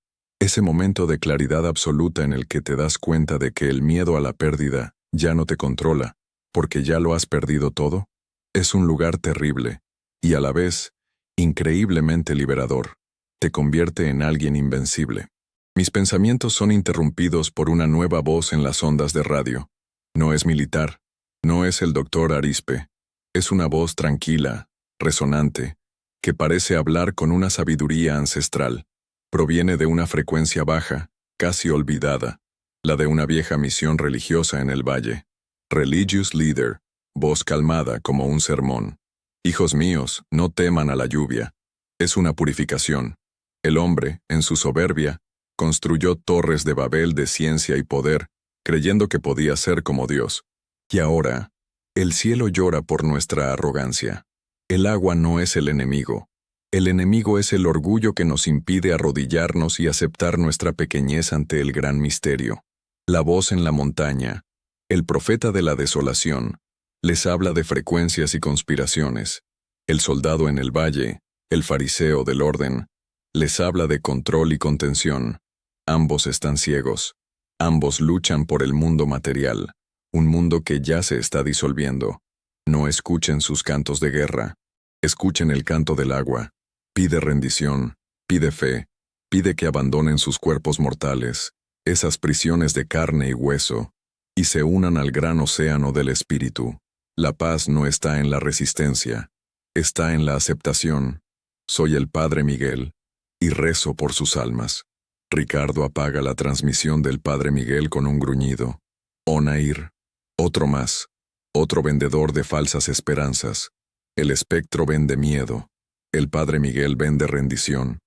Speaker 1: Ese momento de claridad absoluta en el que te das cuenta de que el miedo a la pérdida ya no te controla, porque ya lo has perdido todo. Es un lugar terrible, y a la vez, increíblemente liberador. Te convierte en alguien invencible. Mis pensamientos son interrumpidos por una nueva voz en las ondas de radio. No es militar, no es el doctor Arizpe. Es una voz tranquila, resonante, que parece hablar con una sabiduría ancestral. Proviene de una frecuencia baja, casi olvidada, la de una vieja misión religiosa en el valle. Religious leader, voz calmada como un sermón. Hijos míos, no teman a la lluvia. Es una purificación. El hombre, en su soberbia, construyó torres de Babel de ciencia y poder, creyendo que podía ser como Dios. Y ahora, el cielo llora por nuestra arrogancia. El agua no es el enemigo. El enemigo es el orgullo que nos impide arrodillarnos y aceptar nuestra pequeñez ante el gran misterio. La voz en la montaña, el profeta de la desolación, les habla de frecuencias y conspiraciones. El soldado en el valle, el fariseo del orden, les habla de control y contención. Ambos están ciegos. Ambos luchan por el mundo material, un mundo que ya se está disolviendo. No escuchen sus cantos de guerra. Escuchen el canto del agua. Pide rendición, pide fe, pide que abandonen sus cuerpos mortales, esas prisiones de carne y hueso, y se unan al gran océano del espíritu. La paz no está en la resistencia, está en la aceptación. Soy el Padre Miguel, y rezo por sus almas. Ricardo apaga la transmisión del Padre Miguel con un gruñido. Onair, otro más, otro vendedor de falsas esperanzas. El espectro vende miedo. El Padre Miguel vende rendición.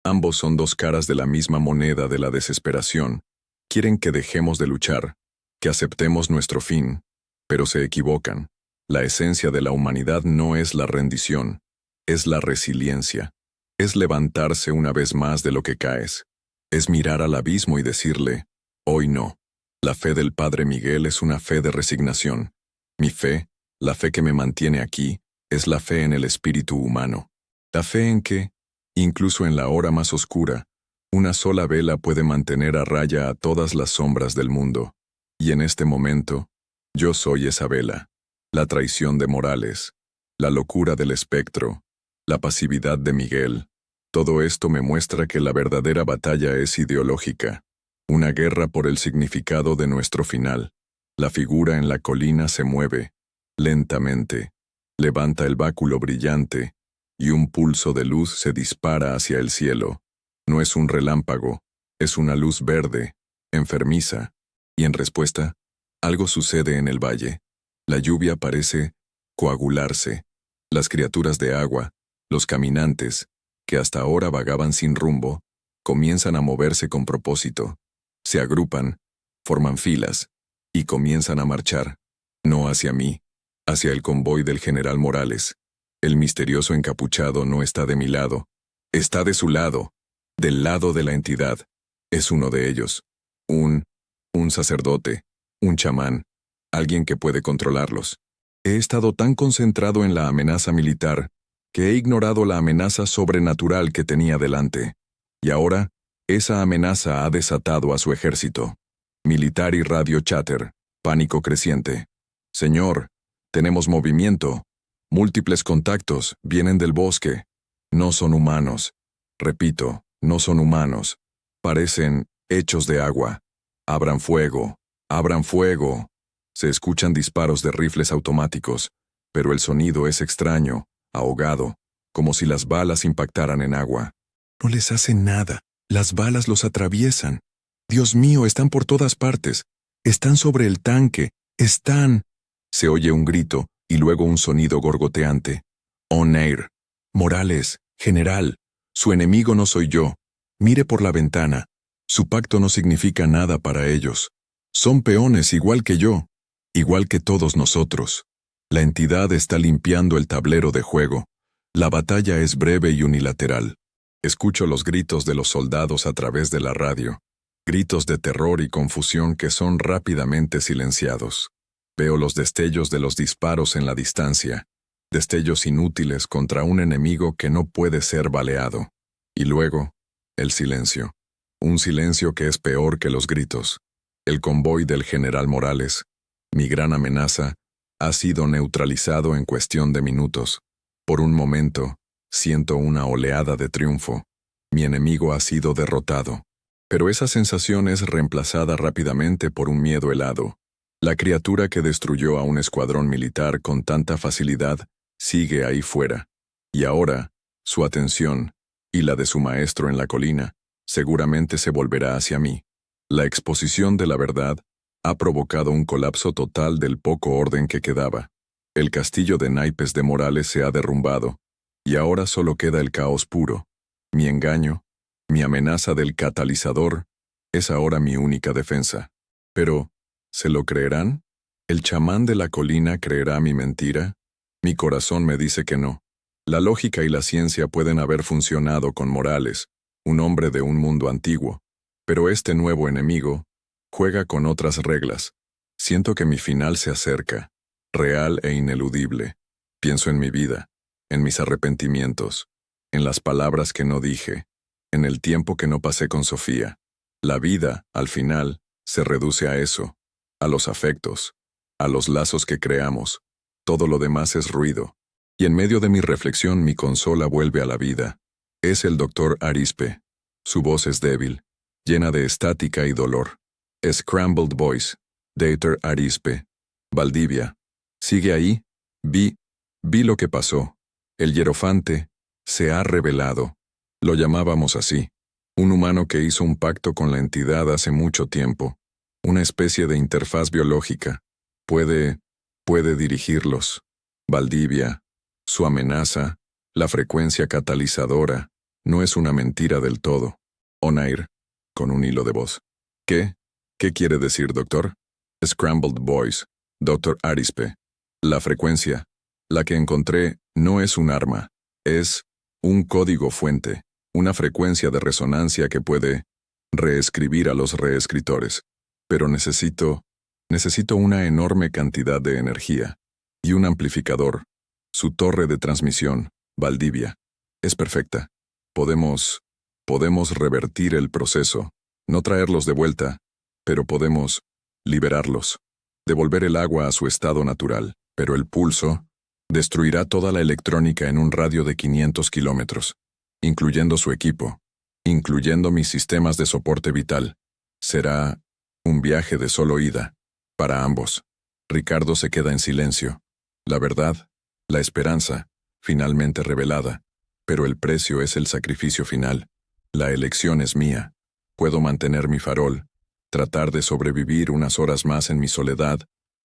Speaker 1: Ambos son dos caras de la misma moneda de la desesperación. Quieren que dejemos de luchar, que aceptemos nuestro fin, pero se equivocan. La esencia de la humanidad no es la rendición, es la resiliencia. Es levantarse una vez más de lo que caes. Es mirar al abismo y decirle, hoy no. La fe del Padre Miguel es una fe de resignación. Mi fe, la fe que me mantiene aquí, es la fe en el espíritu humano. La fe en que, incluso en la hora más oscura, una sola vela puede mantener a raya a todas las sombras del mundo. Y en este momento, yo soy esa vela. La traición de Morales, la locura del espectro, la pasividad de Miguel. Todo esto me muestra que la verdadera batalla es ideológica. Una guerra por el significado de nuestro final. La figura en la colina se mueve, lentamente, levanta el báculo brillante, y un pulso de luz se dispara hacia el cielo. No es un relámpago, es una luz verde, enfermiza, y en respuesta, algo sucede en el valle. La lluvia parece coagularse. Las criaturas de agua, los caminantes, que hasta ahora vagaban sin rumbo, comienzan a moverse con propósito. Se agrupan, forman filas, y comienzan a marchar, no hacia mí, hacia el convoy del general Morales. El misterioso encapuchado no está de mi lado, está de su lado, del lado de la entidad. Es uno de ellos. Un sacerdote, un chamán, alguien que puede controlarlos. He estado tan concentrado en la amenaza militar que he ignorado la amenaza sobrenatural que tenía delante. Y ahora, esa amenaza ha desatado a su ejército. Militar y radio chatter, pánico creciente. Señor, tenemos movimiento. Múltiples contactos, vienen del bosque. No son humanos. Repito, no son humanos. Parecen hechos de agua. Abran fuego, abran fuego. Se escuchan disparos de rifles automáticos, pero el sonido es extraño, ahogado, como si las balas impactaran en agua. No les hace nada. Las balas los atraviesan. Dios mío, están por todas partes. Están sobre el tanque. Están. Se oye un grito y luego un sonido gorgoteante. On-air. Morales, general. Su enemigo no soy yo. Mire por la ventana. Su pacto no significa nada para ellos. Son peones igual que yo. Igual que todos nosotros. La entidad está limpiando el tablero de juego. La batalla es breve y unilateral. Escucho los gritos de los soldados a través de la radio. Gritos de terror y confusión que son rápidamente silenciados. Veo los destellos de los disparos en la distancia. Destellos inútiles contra un enemigo que no puede ser baleado. Y luego, el silencio. Un silencio que es peor que los gritos. El convoy del general Morales, mi gran amenaza, ha sido neutralizado en cuestión de minutos. Por un momento, siento una oleada de triunfo. Mi enemigo ha sido derrotado. Pero esa sensación es reemplazada rápidamente por un miedo helado. La criatura que destruyó a un escuadrón militar con tanta facilidad sigue ahí fuera. Y ahora, su atención, y la de su maestro en la colina, seguramente se volverá hacia mí. La exposición de la verdad, ha provocado un colapso total del poco orden que quedaba. El castillo de naipes de Morales se ha derrumbado, y ahora solo queda el caos puro. Mi engaño, mi amenaza del catalizador, es ahora mi única defensa. Pero, ¿se lo creerán? ¿El chamán de la colina creerá mi mentira? Mi corazón me dice que no. La lógica y la ciencia pueden haber funcionado con Morales, un hombre de un mundo antiguo, pero este nuevo enemigo juega con otras reglas. Siento que mi final se acerca, real e ineludible. Pienso en mi vida, en mis arrepentimientos, en las palabras que no dije, en el tiempo que no pasé con Sofía. La vida, al final, se reduce a eso, a los afectos, a los lazos que creamos. Todo lo demás es ruido. Y en medio de mi reflexión mi consola vuelve a la vida. Es el doctor Arizpe. Su voz es débil, llena de estática y dolor. Scrambled Voice, Dr. Arizpe. Valdivia. ¿Sigue ahí? Vi lo que pasó. El hierofante se ha revelado. Lo llamábamos así. Un humano que hizo un pacto con la entidad hace mucho tiempo. Una especie de interfaz biológica. Puede dirigirlos. Valdivia. Su amenaza, la frecuencia catalizadora, no es una mentira del todo. Onair, con un hilo de voz. ¿Qué? ¿Qué quiere decir, doctor? Scrambled Voice, Dr. Arizpe. La frecuencia, la que encontré, no es un arma, es un código fuente, una frecuencia de resonancia que puede reescribir a los reescritores. Pero necesito una enorme cantidad de energía y un amplificador. Su torre de transmisión, Valdivia, es perfecta. Podemos revertir el proceso, no traerlos de vuelta, pero podemos liberarlos, devolver el agua a su estado natural, pero el pulso destruirá toda la electrónica en un radio de 500 kilómetros, incluyendo su equipo, incluyendo mis sistemas de soporte vital. Será un viaje de solo ida, para ambos. Ricardo se queda en silencio. La verdad, la esperanza, finalmente revelada, pero el precio es el sacrificio final. La elección es mía. Puedo mantener mi farol, tratar de sobrevivir unas horas más en mi soledad,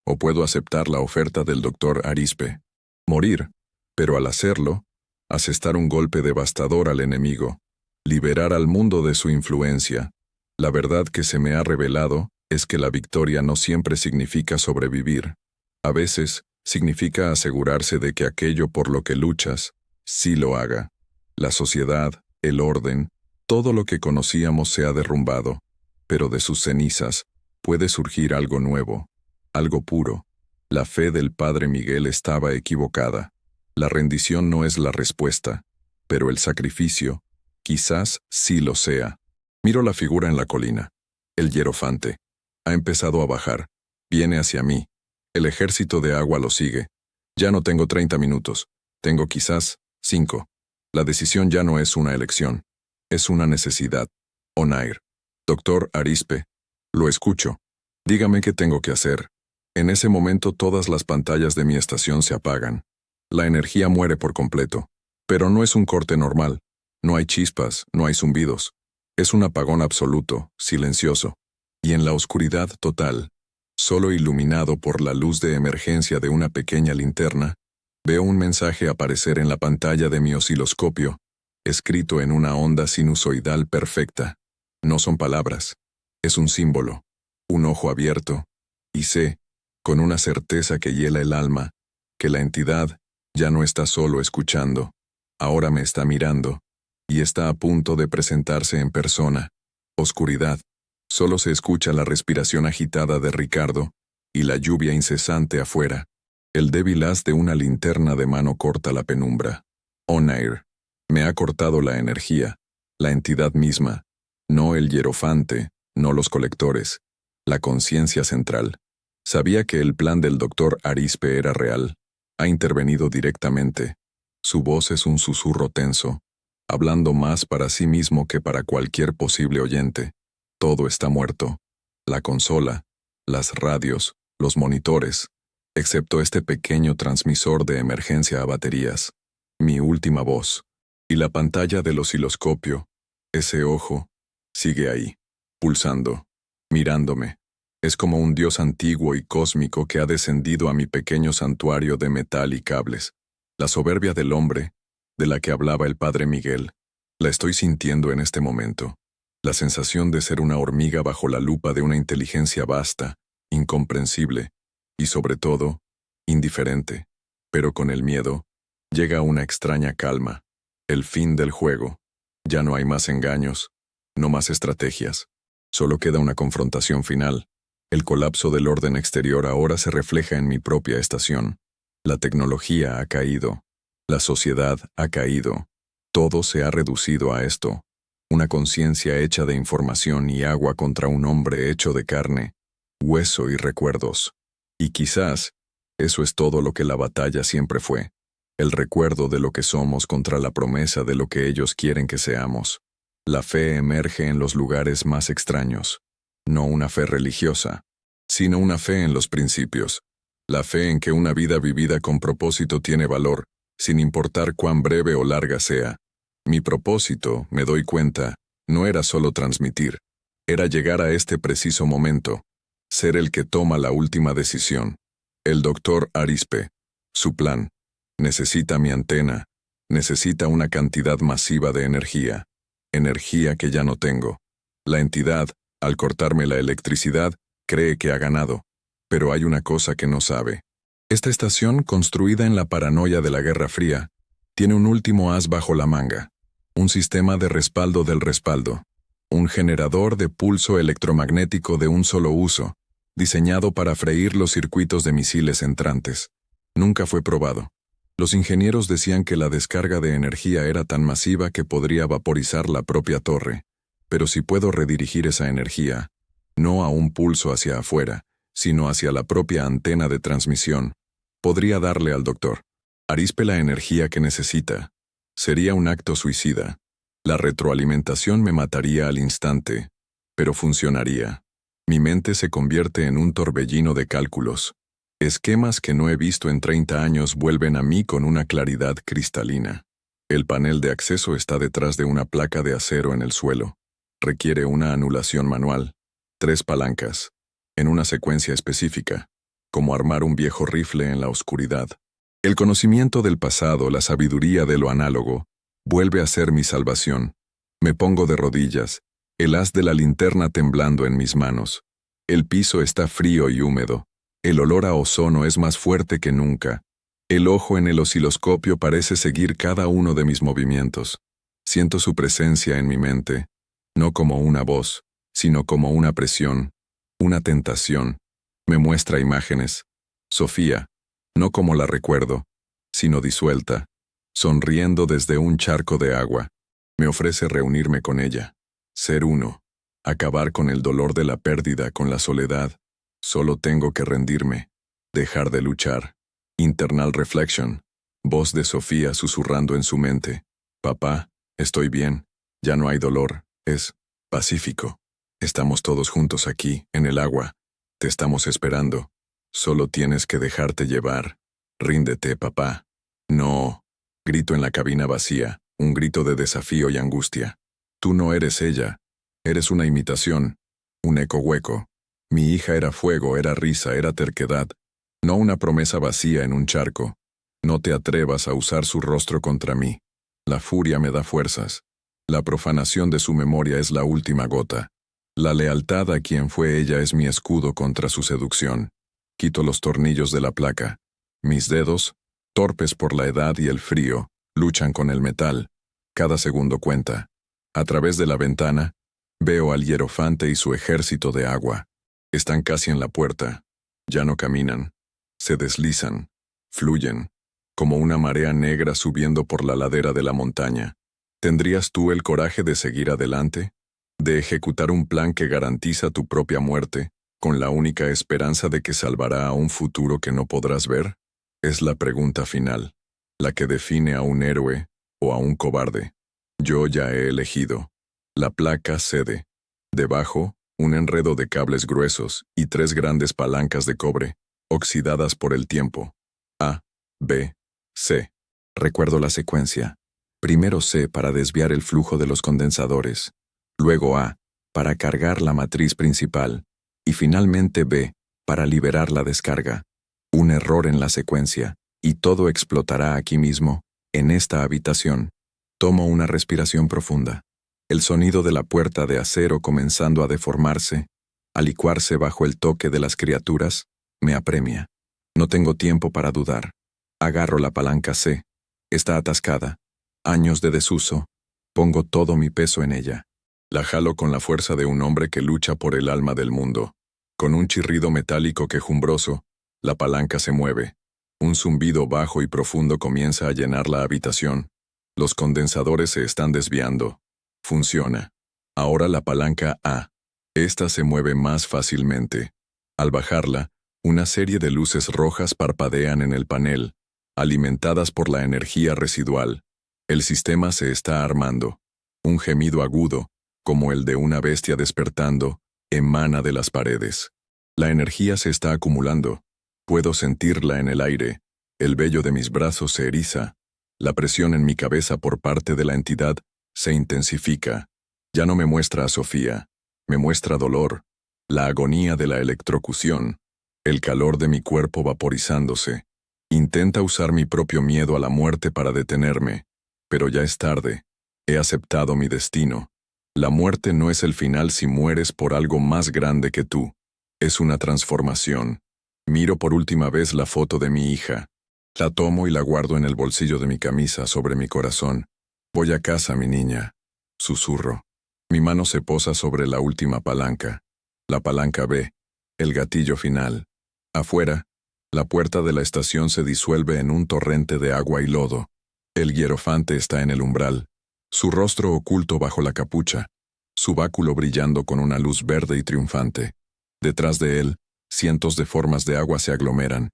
Speaker 1: o puedo aceptar la oferta del doctor Arizpe. Morir, pero al hacerlo, asestar un golpe devastador al enemigo, liberar al mundo de su influencia. La verdad que se me ha revelado es que la victoria no siempre significa sobrevivir. A veces, significa asegurarse de que aquello por lo que luchas, sí lo haga. La sociedad, el orden, todo lo que conocíamos se ha derrumbado, pero de sus cenizas puede surgir algo nuevo, algo puro. La fe del padre Miguel estaba equivocada. La rendición no es la respuesta, pero el sacrificio, quizás sí lo sea. Miro la figura en la colina. El hierofante. Ha empezado a bajar. Viene hacia mí. El ejército de agua lo sigue. Ya no tengo 30 minutos. Tengo quizás 5. La decisión ya no es una elección. Es una necesidad. Onair. Doctor Arizpe. Lo escucho. Dígame qué tengo que hacer. En ese momento todas las pantallas de mi estación se apagan. La energía muere por completo. Pero no es un corte normal. No hay chispas, no hay zumbidos. Es un apagón absoluto, silencioso. Y en la oscuridad total, solo iluminado por la luz de emergencia de una pequeña linterna, veo un mensaje aparecer en la pantalla de mi osciloscopio, escrito en una onda sinusoidal perfecta. No son palabras. Es un símbolo, un ojo abierto, y sé, con una certeza que hiela el alma, que la entidad ya no está solo escuchando, ahora me está mirando, y está a punto de presentarse en persona. Oscuridad. Solo se escucha la respiración agitada de Ricardo y la lluvia incesante afuera. El débil haz de una linterna de mano corta la penumbra. Onair. Me ha cortado la energía, la entidad misma, no el hierofante, no los colectores, la conciencia central. Sabía que el plan del doctor Arizpe era real. Ha intervenido directamente. Su voz es un susurro tenso, hablando más para sí mismo que para cualquier posible oyente. Todo está muerto. La consola, las radios, los monitores, excepto este pequeño transmisor de emergencia a baterías. Mi última voz. Y la pantalla del osciloscopio, ese ojo, sigue ahí, pulsando, mirándome. Es como un dios antiguo y cósmico que ha descendido a mi pequeño santuario de metal y cables. La soberbia del hombre, de la que hablaba el padre Miguel, la estoy sintiendo en este momento. La sensación de ser una hormiga bajo la lupa de una inteligencia vasta, incomprensible y, sobre todo, indiferente. Pero con el miedo, llega una extraña calma. El fin del juego. Ya no hay más engaños, no más estrategias. Solo queda una confrontación final. El colapso del orden exterior ahora se refleja en mi propia estación. La tecnología ha caído. La sociedad ha caído. Todo se ha reducido a esto. Una conciencia hecha de información y agua contra un hombre hecho de carne, hueso y recuerdos. Y quizás, eso es todo lo que la batalla siempre fue. El recuerdo de lo que somos contra la promesa de lo que ellos quieren que seamos. La fe emerge en los lugares más extraños. No una fe religiosa, sino una fe en los principios. La fe en que una vida vivida con propósito tiene valor, sin importar cuán breve o larga sea. Mi propósito, me doy cuenta, no era solo transmitir. Era llegar a este preciso momento. Ser el que toma la última decisión. El doctor Arizpe. Su plan. Necesita mi antena. Necesita una cantidad masiva de energía. Energía que ya no tengo. La entidad, al cortarme la electricidad, cree que ha ganado. Pero hay una cosa que no sabe. Esta estación, construida en la paranoia de la Guerra Fría, tiene un último as bajo la manga. Un sistema de respaldo del respaldo. Un generador de pulso electromagnético de un solo uso, diseñado para freír los circuitos de misiles entrantes. Nunca fue probado. Los ingenieros decían que la descarga de energía era tan masiva que podría vaporizar la propia torre. Pero si puedo redirigir esa energía, no a un pulso hacia afuera, sino hacia la propia antena de transmisión, podría darle al doctor Arizpe la energía que necesita. Sería un acto suicida. La retroalimentación me mataría al instante, pero funcionaría. Mi mente se convierte en un torbellino de cálculos. Esquemas que no he visto en 30 años vuelven a mí con una claridad cristalina. El panel de acceso está detrás de una placa de acero en el suelo. Requiere una anulación manual. 3 palancas, en una secuencia específica, como armar un viejo rifle en la oscuridad. El conocimiento del pasado, la sabiduría de lo análogo, vuelve a ser mi salvación. Me pongo de rodillas, el haz de la linterna temblando en mis manos. El piso está frío y húmedo. El olor a ozono es más fuerte que nunca. El ojo en el osciloscopio parece seguir cada uno de mis movimientos. Siento su presencia en mi mente, no como una voz, sino como una presión, una tentación. Me muestra imágenes. Sofía, no como la recuerdo, sino disuelta, sonriendo desde un charco de agua. Me ofrece reunirme con ella, ser uno, acabar con el dolor de la pérdida, con la soledad. Solo tengo que rendirme, dejar de luchar. Internal reflection, voz de Sofía susurrando en su mente. Papá, estoy bien, ya no hay dolor, es pacífico. Estamos todos juntos aquí, en el agua. Te estamos esperando. Solo tienes que dejarte llevar. Ríndete, papá. No. Grito en la cabina vacía, un grito de desafío y angustia. Tú no eres ella. Eres una imitación, un eco hueco. Mi hija era fuego, era risa, era terquedad. No una promesa vacía en un charco. No te atrevas a usar su rostro contra mí. La furia me da fuerzas. La profanación de su memoria es la última gota. La lealtad a quien fue ella es mi escudo contra su seducción. Quito los tornillos de la placa. Mis dedos, torpes por la edad y el frío, luchan con el metal. Cada segundo cuenta. A través de la ventana, veo al hierofante y su ejército de agua. Están casi en la puerta. Ya no caminan. Se deslizan. Fluyen. Como una marea negra subiendo por la ladera de la montaña. ¿Tendrías tú el coraje de seguir adelante? ¿De ejecutar un plan que garantiza tu propia muerte, con la única esperanza de que salvará a un futuro que no podrás ver? Es la pregunta final, la que define a un héroe o a un cobarde. Yo ya he elegido. La placa cede. Debajo, un enredo de cables gruesos y 3 grandes palancas de cobre, oxidadas por el tiempo. A, B, C. Recuerdo la secuencia. Primero C para desviar el flujo de los condensadores. Luego A, para cargar la matriz principal. Y finalmente B, para liberar la descarga. Un error en la secuencia, y todo explotará aquí mismo, en esta habitación. Tomo una respiración profunda. El sonido de la puerta de acero comenzando a deformarse, a licuarse bajo el toque de las criaturas, me apremia. No tengo tiempo para dudar. Agarro la palanca C. Está atascada. Años de desuso. Pongo todo mi peso en ella. La jalo con la fuerza de un hombre que lucha por el alma del mundo. Con un chirrido metálico quejumbroso, la palanca se mueve. Un zumbido bajo y profundo comienza a llenar la habitación. Los condensadores se están desviando. Funciona. Ahora la palanca A. Esta se mueve más fácilmente. Al bajarla, una serie de luces rojas parpadean en el panel, alimentadas por la energía residual. El sistema se está armando. Un gemido agudo, como el de una bestia despertando, emana de las paredes. La energía se está acumulando. Puedo sentirla en el aire. El vello de mis brazos se eriza. La presión en mi cabeza por parte de la entidad se intensifica. Ya no me muestra a Sofía. Me muestra dolor, la agonía de la electrocución, el calor de mi cuerpo vaporizándose. Intenta usar mi propio miedo a la muerte para detenerme, pero ya es tarde. He aceptado mi destino. La muerte no es el final si mueres por algo más grande que tú. Es una transformación. Miro por última vez la foto de mi hija. La tomo y la guardo en el bolsillo de mi camisa sobre mi corazón. Voy a casa, mi niña. Susurro. Mi mano se posa sobre la última palanca. La palanca B. El gatillo final. Afuera, la puerta de la estación se disuelve en un torrente de agua y lodo. El hierofante está en el umbral, su rostro oculto bajo la capucha, su báculo brillando con una luz verde y triunfante. Detrás de él, cientos de formas de agua se aglomeran,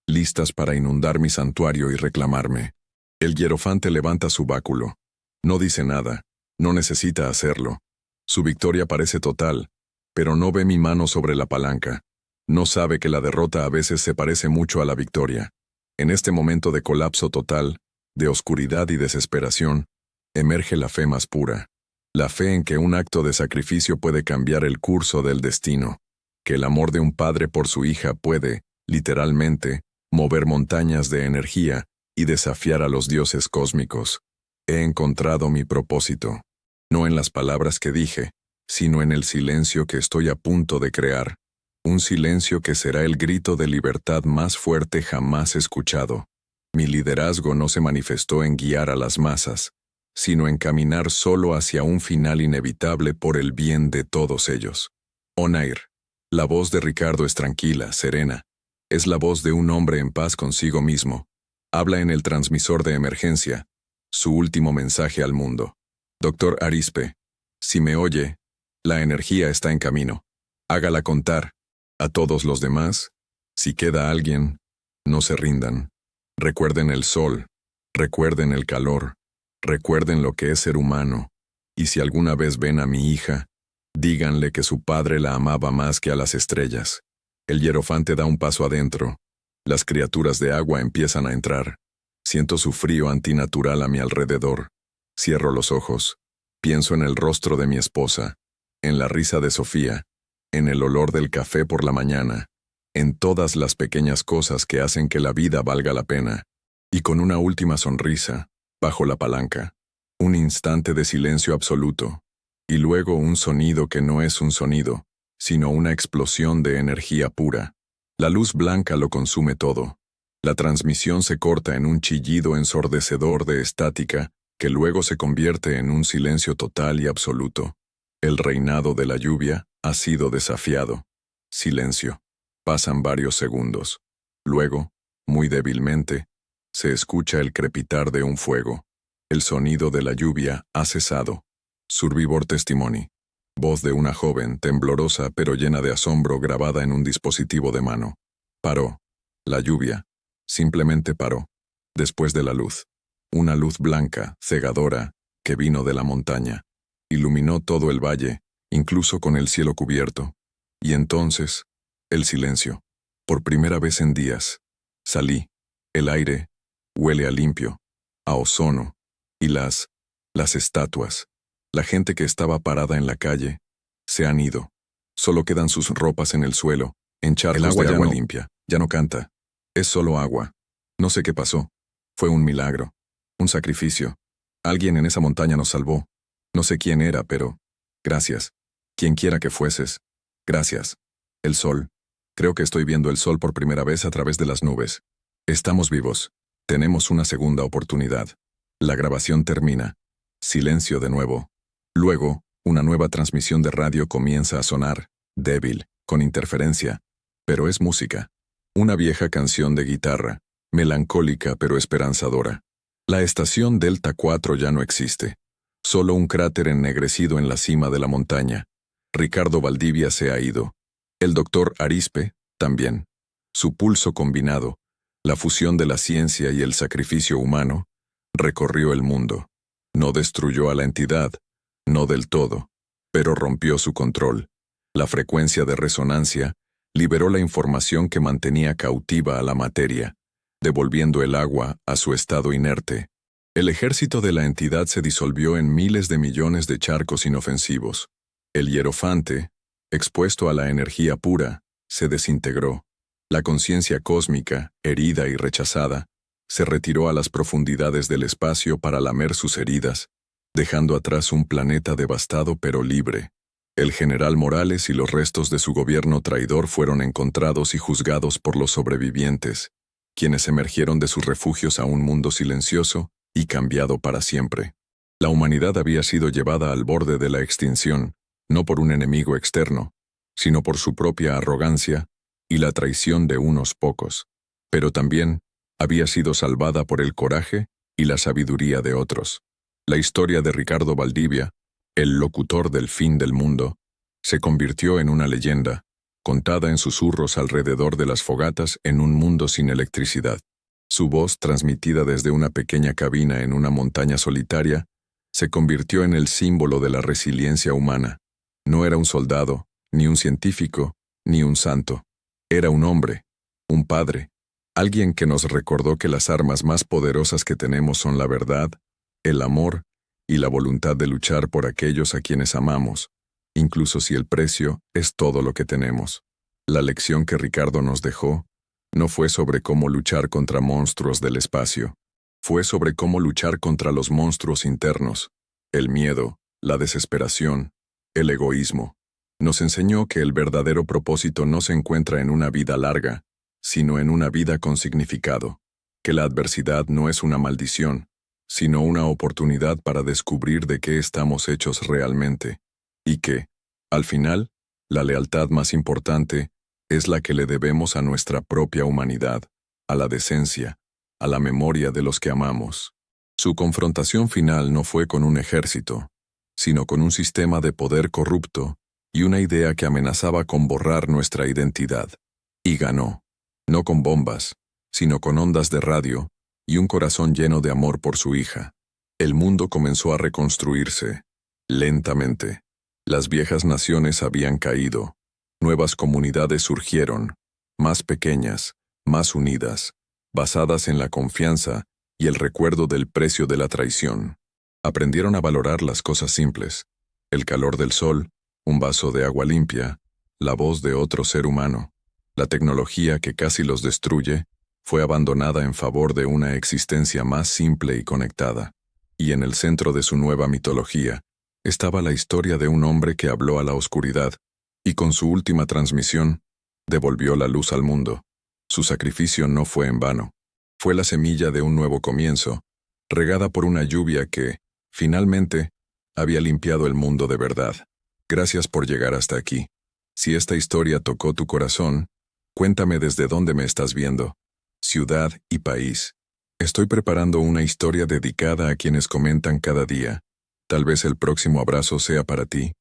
Speaker 1: listas para inundar mi santuario y reclamarme. El hierofante levanta su báculo. No dice nada, no necesita hacerlo. Su victoria parece total, pero no ve mi mano sobre la palanca. No sabe que la derrota a veces se parece mucho a la victoria. En este momento de colapso total, de oscuridad y desesperación, emerge la fe más pura. La fe en que un acto de sacrificio puede cambiar el curso del destino, que el amor de un padre por su hija puede, literalmente, mover montañas de energía y desafiar a los dioses cósmicos. He encontrado mi propósito. No en las palabras que dije, sino en el silencio que estoy a punto de crear. Un silencio que será el grito de libertad más fuerte jamás escuchado. Mi liderazgo no se manifestó en guiar a las masas, sino en caminar solo hacia un final inevitable por el bien de todos ellos. Onair. La voz de Ricardo es tranquila, serena. Es la voz de un hombre en paz consigo mismo. Habla en el transmisor de emergencia. Su último mensaje al mundo. Doctor Arispe, si me oye, la energía está en camino. Hágala contar. A todos los demás, si queda alguien, no se rindan. Recuerden el sol, recuerden el calor, recuerden lo que es ser humano, y si alguna vez ven a mi hija, díganle que su padre la amaba más que a las estrellas. El hierofante da un paso adentro. Las criaturas de agua empiezan a entrar. Siento su frío antinatural a mi alrededor. Cierro los ojos. Pienso en el rostro de mi esposa, en la risa de Sofía, en el olor del café por la mañana, en todas las pequeñas cosas que hacen que la vida valga la pena. Y con una última sonrisa, bajo la palanca, un instante de silencio absoluto, y luego un sonido que no es un sonido, sino una explosión de energía pura. La luz blanca lo consume todo. La transmisión se corta en un chillido ensordecedor de estática, que luego se convierte en un silencio total y absoluto. El reinado de la lluvia ha sido desafiado. Silencio. Pasan varios segundos. Luego, muy débilmente, se escucha el crepitar de un fuego. El sonido de la lluvia ha cesado. Survivor testimony. Voz de una joven, temblorosa pero llena de asombro, grabada en un dispositivo de mano. Paró. La lluvia. Simplemente paró. Después de la luz. Una luz blanca, cegadora, que vino de la montaña. Iluminó todo el valle, incluso con el cielo cubierto. Y entonces, el silencio. Por primera vez en días. Salí. El aire huele a limpio, a ozono. Y las estatuas, la gente que estaba parada en la calle, se han ido. Solo quedan sus ropas en el suelo, en charcos
Speaker 2: El agua
Speaker 1: de
Speaker 2: ya
Speaker 1: agua
Speaker 2: no.
Speaker 1: limpia. Ya no canta. Es solo agua. No sé qué pasó. Fue un milagro. Un sacrificio. Alguien en esa montaña nos salvó. No sé quién era, pero... Gracias. Quien quiera que fueses. Gracias. El sol. Creo que estoy viendo el sol por primera vez a través de las nubes. Estamos vivos. Tenemos una segunda oportunidad. La grabación termina. Silencio de nuevo. Luego, una nueva transmisión de radio comienza a sonar, débil, con interferencia. Pero es música. Una vieja canción de guitarra, melancólica pero esperanzadora. La estación Delta 4 ya no existe. Solo un cráter ennegrecido en la cima de la montaña. Ricardo Valdivia se ha ido. El doctor Arizpe, también. Su pulso combinado, la fusión de la ciencia y el sacrificio humano, recorrió el mundo. No destruyó a la entidad, no del todo, pero rompió su control. La frecuencia de resonancia liberó la información que mantenía cautiva a la materia, devolviendo el agua a su estado inerte. El ejército de la entidad se disolvió en miles de millones de charcos inofensivos. El hierofante, expuesto a la energía pura, se desintegró. La conciencia cósmica, herida y rechazada, se retiró a las profundidades del espacio para lamer sus heridas, dejando atrás un planeta devastado pero libre. El general Morales y los restos de su gobierno traidor fueron encontrados y juzgados por los sobrevivientes, quienes emergieron de sus refugios a un mundo silencioso y cambiado para siempre. La humanidad había sido llevada al borde de la extinción, no por un enemigo externo, sino por su propia arrogancia y la traición de unos pocos. Pero también había sido salvada por el coraje y la sabiduría de otros. La historia de Ricardo Valdivia, el locutor del fin del mundo, se convirtió en una leyenda, contada en susurros alrededor de las fogatas en un mundo sin electricidad. Su voz, transmitida desde una pequeña cabina en una montaña solitaria, se convirtió en el símbolo de la resiliencia humana. No era un soldado, ni un científico, ni un santo. Era un hombre, un padre, alguien que nos recordó que las armas más poderosas que tenemos son la verdad, el amor y la voluntad de luchar por aquellos a quienes amamos, incluso si el precio es todo lo que tenemos. La lección que Ricardo nos dejó no fue sobre cómo luchar contra monstruos del espacio, fue sobre cómo luchar contra los monstruos internos, el miedo, la desesperación, el egoísmo. Nos enseñó que el verdadero propósito no se encuentra en una vida larga, sino en una vida con significado, que la adversidad no es una maldición, sino una oportunidad para descubrir de qué estamos hechos realmente, y que, al final, la lealtad más importante es la que le debemos a nuestra propia humanidad, a la decencia, a la memoria de los que amamos. Su confrontación final no fue con un ejército, sino con un sistema de poder corrupto y una idea que amenazaba con borrar nuestra identidad. Y ganó, no con bombas, sino con ondas de radio y un corazón lleno de amor por su hija. El mundo comenzó a reconstruirse, lentamente. Las viejas naciones habían caído. Nuevas comunidades surgieron, más pequeñas, más unidas, basadas en la confianza y el recuerdo del precio de la traición. Aprendieron a valorar las cosas simples, el calor del sol, un vaso de agua limpia, la voz de otro ser humano. La tecnología que casi los destruye fue abandonada en favor de una existencia más simple y conectada. Y en el centro de su nueva mitología estaba la historia de un hombre que habló a la oscuridad y con su última transmisión devolvió la luz al mundo. Su sacrificio no fue en vano. Fue la semilla de un nuevo comienzo, regada por una lluvia que, finalmente, había limpiado el mundo de verdad. Gracias por llegar hasta aquí. Si esta historia tocó tu corazón, cuéntame desde dónde me estás viendo. Ciudad y país. Estoy preparando una historia dedicada a quienes comentan cada día. Tal vez el próximo abrazo sea para ti.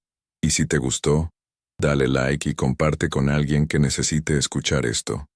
Speaker 1: Y si te gustó, dale like y comparte con alguien que necesite escuchar esto.